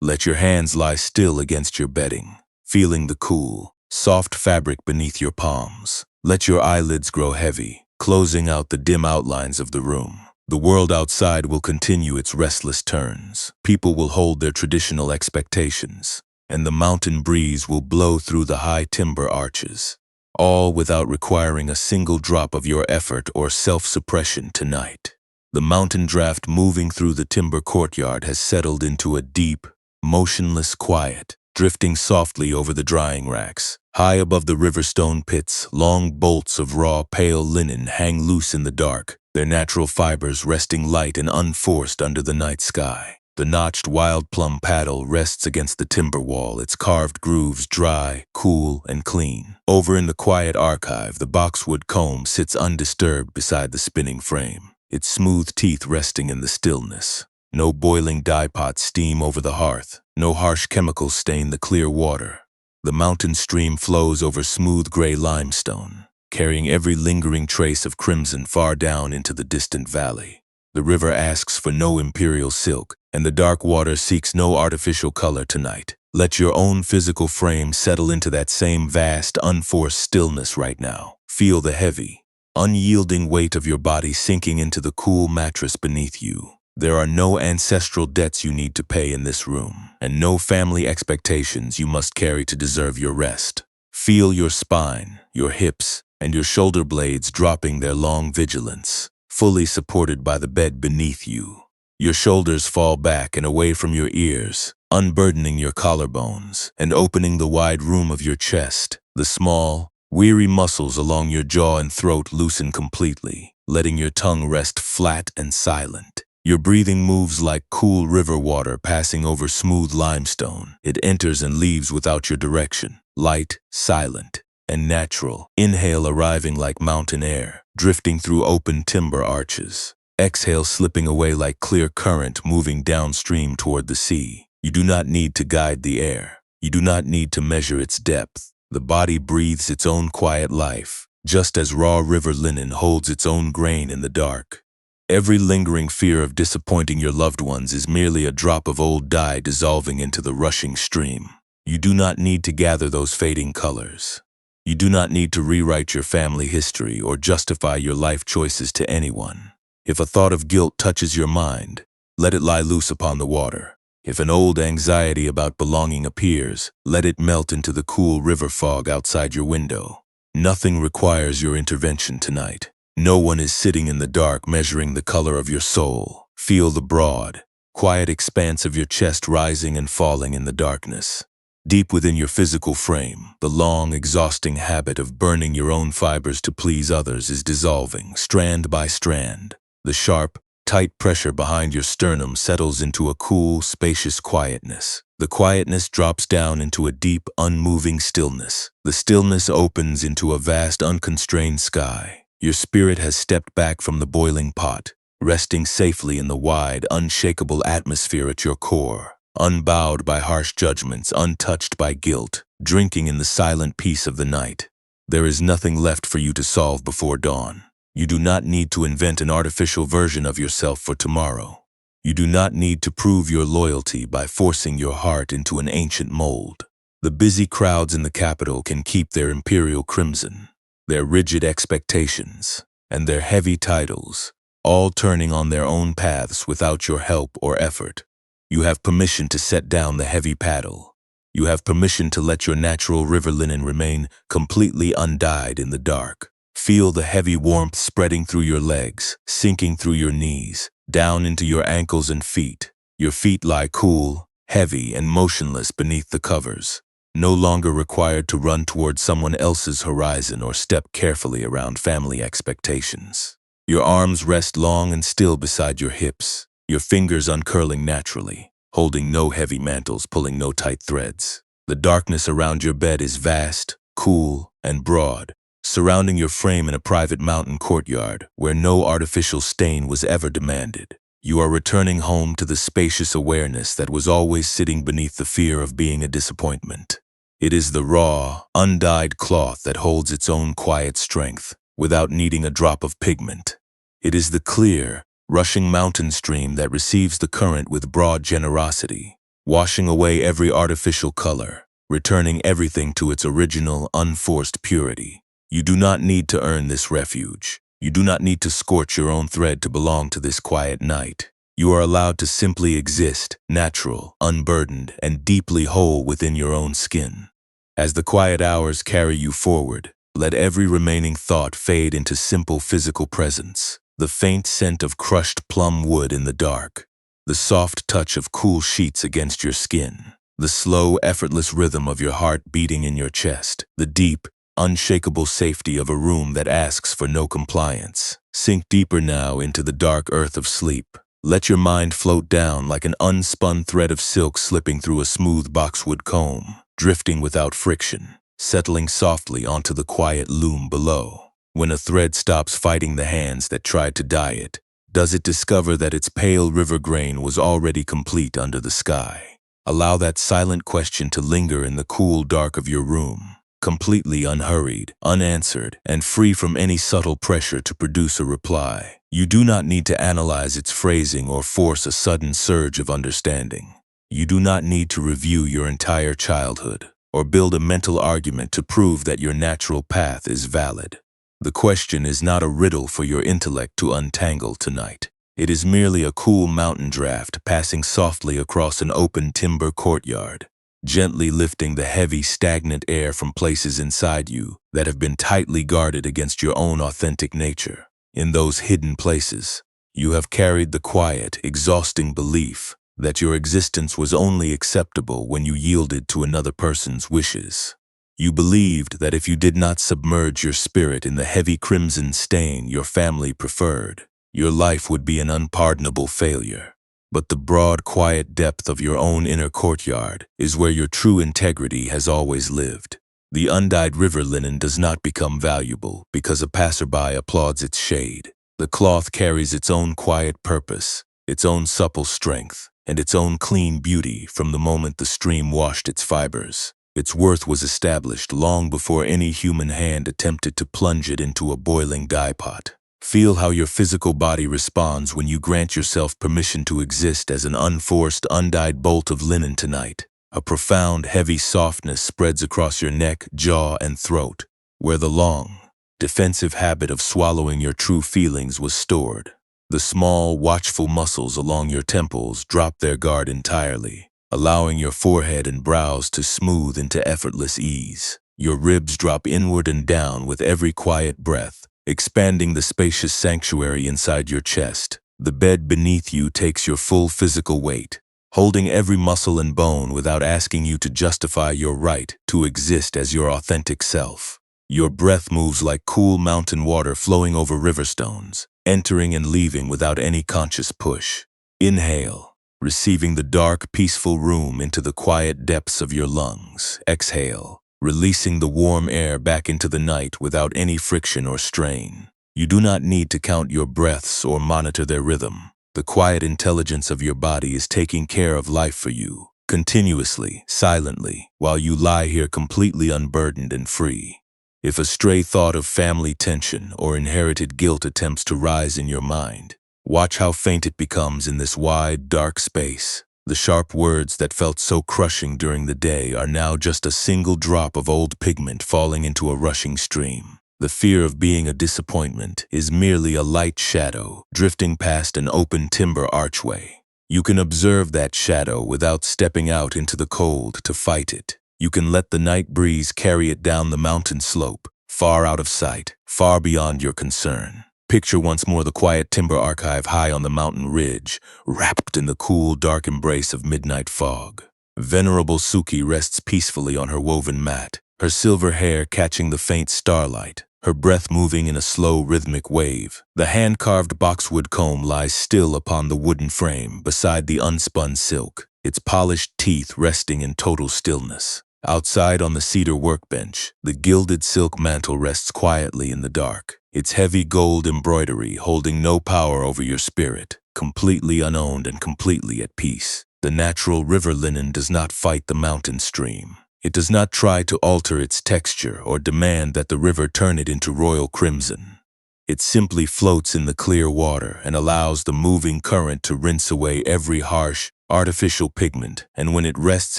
Let your hands lie still against your bedding, feeling the cool, soft fabric beneath your palms. Let your eyelids grow heavy, closing out the dim outlines of the room. The world outside will continue its restless turns. People will hold their traditional expectations, and the mountain breeze will blow through the high timber arches, all without requiring a single drop of your effort or self-suppression tonight. The mountain draft moving through the timber courtyard has settled into a deep, motionless quiet, drifting softly over the drying racks. High above the river stone pits, long bolts of raw, pale linen hang loose in the dark, their natural fibers resting light and unforced under the night sky. The notched wild plum paddle rests against the timber wall, its carved grooves dry, cool, and clean. Over in the quiet archive, the boxwood comb sits undisturbed beside the spinning frame, its smooth teeth resting in the stillness. No boiling dye pot steam over the hearth, no harsh chemicals stain the clear water. The mountain stream flows over smooth gray limestone, carrying every lingering trace of crimson far down into the distant valley. The river asks for no imperial silk, and the dark water seeks no artificial color tonight. Let your own physical frame settle into that same vast, unforced stillness right now. Feel the heavy, unyielding weight of your body sinking into the cool mattress beneath you. There are no ancestral debts you need to pay in this room, and no family expectations you must carry to deserve your rest. Feel your spine, your hips, and your shoulder blades dropping their long vigilance, fully supported by the bed beneath you. Your shoulders fall back and away from your ears, unburdening your collarbones and opening the wide room of your chest. The small, weary muscles along your jaw and throat loosen completely, letting your tongue rest flat and silent. Your breathing moves like cool river water passing over smooth limestone. It enters and leaves without your direction, light, silent, and natural. Inhale arriving like mountain air, drifting through open timber arches. Exhale slipping away like clear current moving downstream toward the sea. You do not need to guide the air. You do not need to measure its depth. The body breathes its own quiet life, just as raw river linen holds its own grain in the dark. Every lingering fear of disappointing your loved ones is merely a drop of old dye dissolving into the rushing stream. You do not need to gather those fading colors. You do not need to rewrite your family history or justify your life choices to anyone. If a thought of guilt touches your mind, let it lie loose upon the water. If an old anxiety about belonging appears, let it melt into the cool river fog outside your window. Nothing requires your intervention tonight. No one is sitting in the dark measuring the color of your soul. Feel the broad, quiet expanse of your chest rising and falling in the darkness. Deep within your physical frame, the long, exhausting habit of burning your own fibers to please others is dissolving, strand by strand. The sharp, tight pressure behind your sternum settles into a cool, spacious quietness. The quietness drops down into a deep, unmoving stillness. The stillness opens into a vast, unconstrained sky. Your spirit has stepped back from the boiling pot, resting safely in the wide, unshakable atmosphere at your core, unbowed by harsh judgments, untouched by guilt, drinking in the silent peace of the night. There is nothing left for you to solve before dawn. You do not need to invent an artificial version of yourself for tomorrow. You do not need to prove your loyalty by forcing your heart into an ancient mold. The busy crowds in the capital can keep their imperial crimson, their rigid expectations, and their heavy titles, all turning on their own paths without your help or effort. You have permission to set down the heavy paddle. You have permission to let your natural river linen remain completely undyed in the dark. Feel the heavy warmth spreading through your legs, sinking through your knees, down into your ankles and feet. Your feet lie cool, heavy, and motionless beneath the covers, no longer required to run toward someone else's horizon or step carefully around family expectations. Your arms rest long and still beside your hips, your fingers uncurling naturally, holding no heavy mantles, pulling no tight threads. The darkness around your bed is vast, cool, and broad, surrounding your frame in a private mountain courtyard where no artificial stain was ever demanded. You are returning home to the spacious awareness that was always sitting beneath the fear of being a disappointment. It is the raw, undyed cloth that holds its own quiet strength without needing a drop of pigment. It is the clear, rushing mountain stream that receives the current with broad generosity, washing away every artificial color, returning everything to its original, unforced purity. You do not need to earn this refuge. You do not need to scorch your own thread to belong to this quiet night. You are allowed to simply exist, natural, unburdened, and deeply whole within your own skin. As the quiet hours carry you forward, let every remaining thought fade into simple physical presence. The faint scent of crushed plum wood in the dark, the soft touch of cool sheets against your skin, the slow, effortless rhythm of your heart beating in your chest, the deep, unshakable safety of a room that asks for no compliance. Sink deeper now into the dark earth of sleep. Let your mind float down like an unspun thread of silk slipping through a smooth boxwood comb, drifting without friction, settling softly onto the quiet loom below. When a thread stops fighting the hands that tried to dye it, does it discover that its pale river grain was already complete under the sky? Allow that silent question to linger in the cool dark of your room, completely unhurried, unanswered, and free from any subtle pressure to produce a reply. You do not need to analyze its phrasing or force a sudden surge of understanding. You do not need to review your entire childhood or build a mental argument to prove that your natural path is valid. The question is not a riddle for your intellect to untangle tonight. It is merely a cool mountain draft passing softly across an open timber courtyard, gently lifting the heavy, stagnant air from places inside you that have been tightly guarded against your own authentic nature. In those hidden places, you have carried the quiet, exhausting belief that your existence was only acceptable when you yielded to another person's wishes. You believed that if you did not submerge your spirit in the heavy crimson stain your family preferred, your life would be an unpardonable failure. But the broad, quiet depth of your own inner courtyard is where your true integrity has always lived. The undyed river linen does not become valuable because a passerby applauds its shade. The cloth carries its own quiet purpose, its own supple strength, and its own clean beauty from the moment the stream washed its fibers. Its worth was established long before any human hand attempted to plunge it into a boiling dye pot. Feel how your physical body responds when you grant yourself permission to exist as an unforced, undyed bolt of linen tonight. A profound, heavy softness spreads across your neck, jaw, and throat, where the long, defensive habit of swallowing your true feelings was stored. The small, watchful muscles along your temples drop their guard entirely, allowing your forehead and brows to smooth into effortless ease. Your ribs drop inward and down with every quiet breath, expanding the spacious sanctuary inside your chest. The bed beneath you takes your full physical weight, holding every muscle and bone without asking you to justify your right to exist as your authentic self. Your breath moves like cool mountain water flowing over river stones, entering and leaving without any conscious push. Inhale, receiving the dark, peaceful room into the quiet depths of your lungs. Exhale, releasing the warm air back into the night without any friction or strain. You do not need to count your breaths or monitor their rhythm. The quiet intelligence of your body is taking care of life for you, continuously, silently, while you lie here completely unburdened and free. If a stray thought of family tension or inherited guilt attempts to rise in your mind, watch how faint it becomes in this wide, dark space. The sharp words that felt so crushing during the day are now just a single drop of old pigment falling into a rushing stream. The fear of being a disappointment is merely a light shadow drifting past an open timber archway. You can observe that shadow without stepping out into the cold to fight it. You can let the night breeze carry it down the mountain slope, far out of sight, far beyond your concern. Picture once more the quiet timber archive high on the mountain ridge, wrapped in the cool, dark embrace of midnight fog. Venerable Suki rests peacefully on her woven mat, her silver hair catching the faint starlight, her breath moving in a slow, rhythmic wave. The hand-carved boxwood comb lies still upon the wooden frame beside the unspun silk, its polished teeth resting in total stillness. Outside on the cedar workbench, the gilded silk mantle rests quietly in the dark, its heavy gold embroidery holding no power over your spirit, completely unowned and completely at peace. The natural river linen does not fight the mountain stream. It does not try to alter its texture or demand that the river turn it into royal crimson. It simply floats in the clear water and allows the moving current to rinse away every harsh, artificial pigment, and when it rests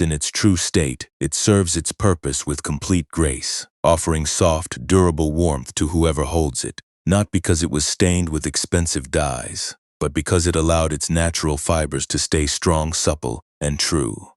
in its true state, it serves its purpose with complete grace, offering soft, durable warmth to whoever holds it, not because it was stained with expensive dyes, but because it allowed its natural fibers to stay strong, supple, and true.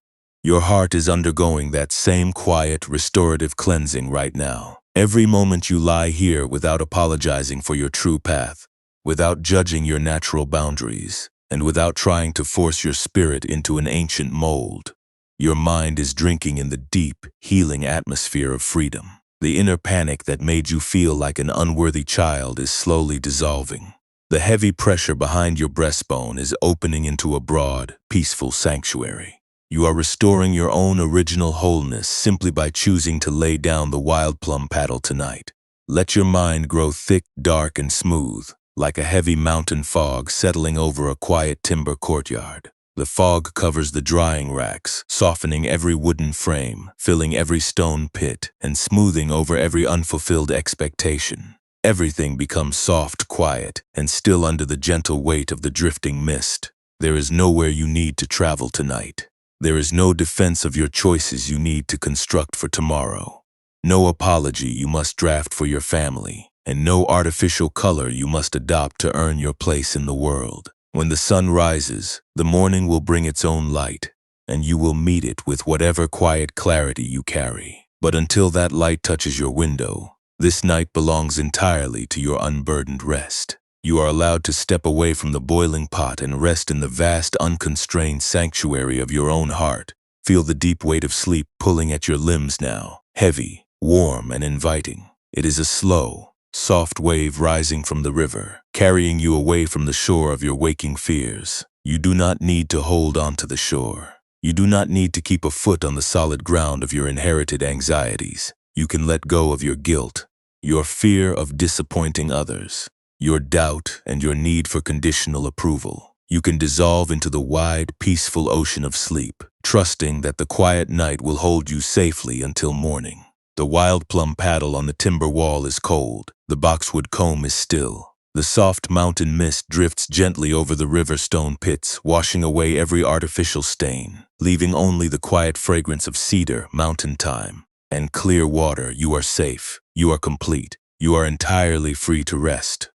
Your heart is undergoing that same quiet, restorative cleansing right now. Every moment you lie here without apologizing for your true path, without judging your natural boundaries, and without trying to force your spirit into an ancient mold, your mind is drinking in the deep, healing atmosphere of freedom. The inner panic that made you feel like an unworthy child is slowly dissolving. The heavy pressure behind your breastbone is opening into a broad, peaceful sanctuary. You are restoring your own original wholeness simply by choosing to lay down the wild plum paddle tonight. Let your mind grow thick, dark, and smooth, like a heavy mountain fog settling over a quiet timber courtyard. The fog covers the drying racks, softening every wooden frame, filling every stone pit, and smoothing over every unfulfilled expectation. Everything becomes soft, quiet, and still under the gentle weight of the drifting mist. There is nowhere you need to travel tonight. There is no defense of your choices you need to construct for tomorrow. No apology you must draft for your family, and no artificial color you must adopt to earn your place in the world. When the sun rises, the morning will bring its own light, and you will meet it with whatever quiet clarity you carry. But until that light touches your window, this night belongs entirely to your unburdened rest. You are allowed to step away from the boiling pot and rest in the vast, unconstrained sanctuary of your own heart. Feel the deep weight of sleep pulling at your limbs now, heavy, warm, and inviting. It is a slow, soft wave rising from the river, carrying you away from the shore of your waking fears. You do not need to hold on to the shore. You do not need to keep a foot on the solid ground of your inherited anxieties. You can let go of your guilt, your fear of disappointing others, your doubt, and your need for conditional approval. You can dissolve into the wide, peaceful ocean of sleep, trusting that the quiet night will hold you safely until morning. The wild plum paddle on the timber wall is cold. The boxwood comb is still. The soft mountain mist drifts gently over the river stone pits, washing away every artificial stain, leaving only the quiet fragrance of cedar, mountain thyme, and clear water. You are safe. You are complete. You are entirely free to rest.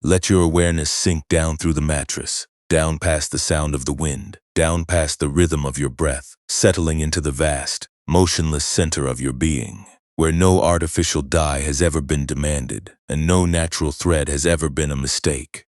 Let your awareness sink down through the mattress, down past the sound of the wind, down past the rhythm of your breath, settling into the vast, motionless center of your being, where no artificial dye has ever been demanded, and no natural thread has ever been a mistake.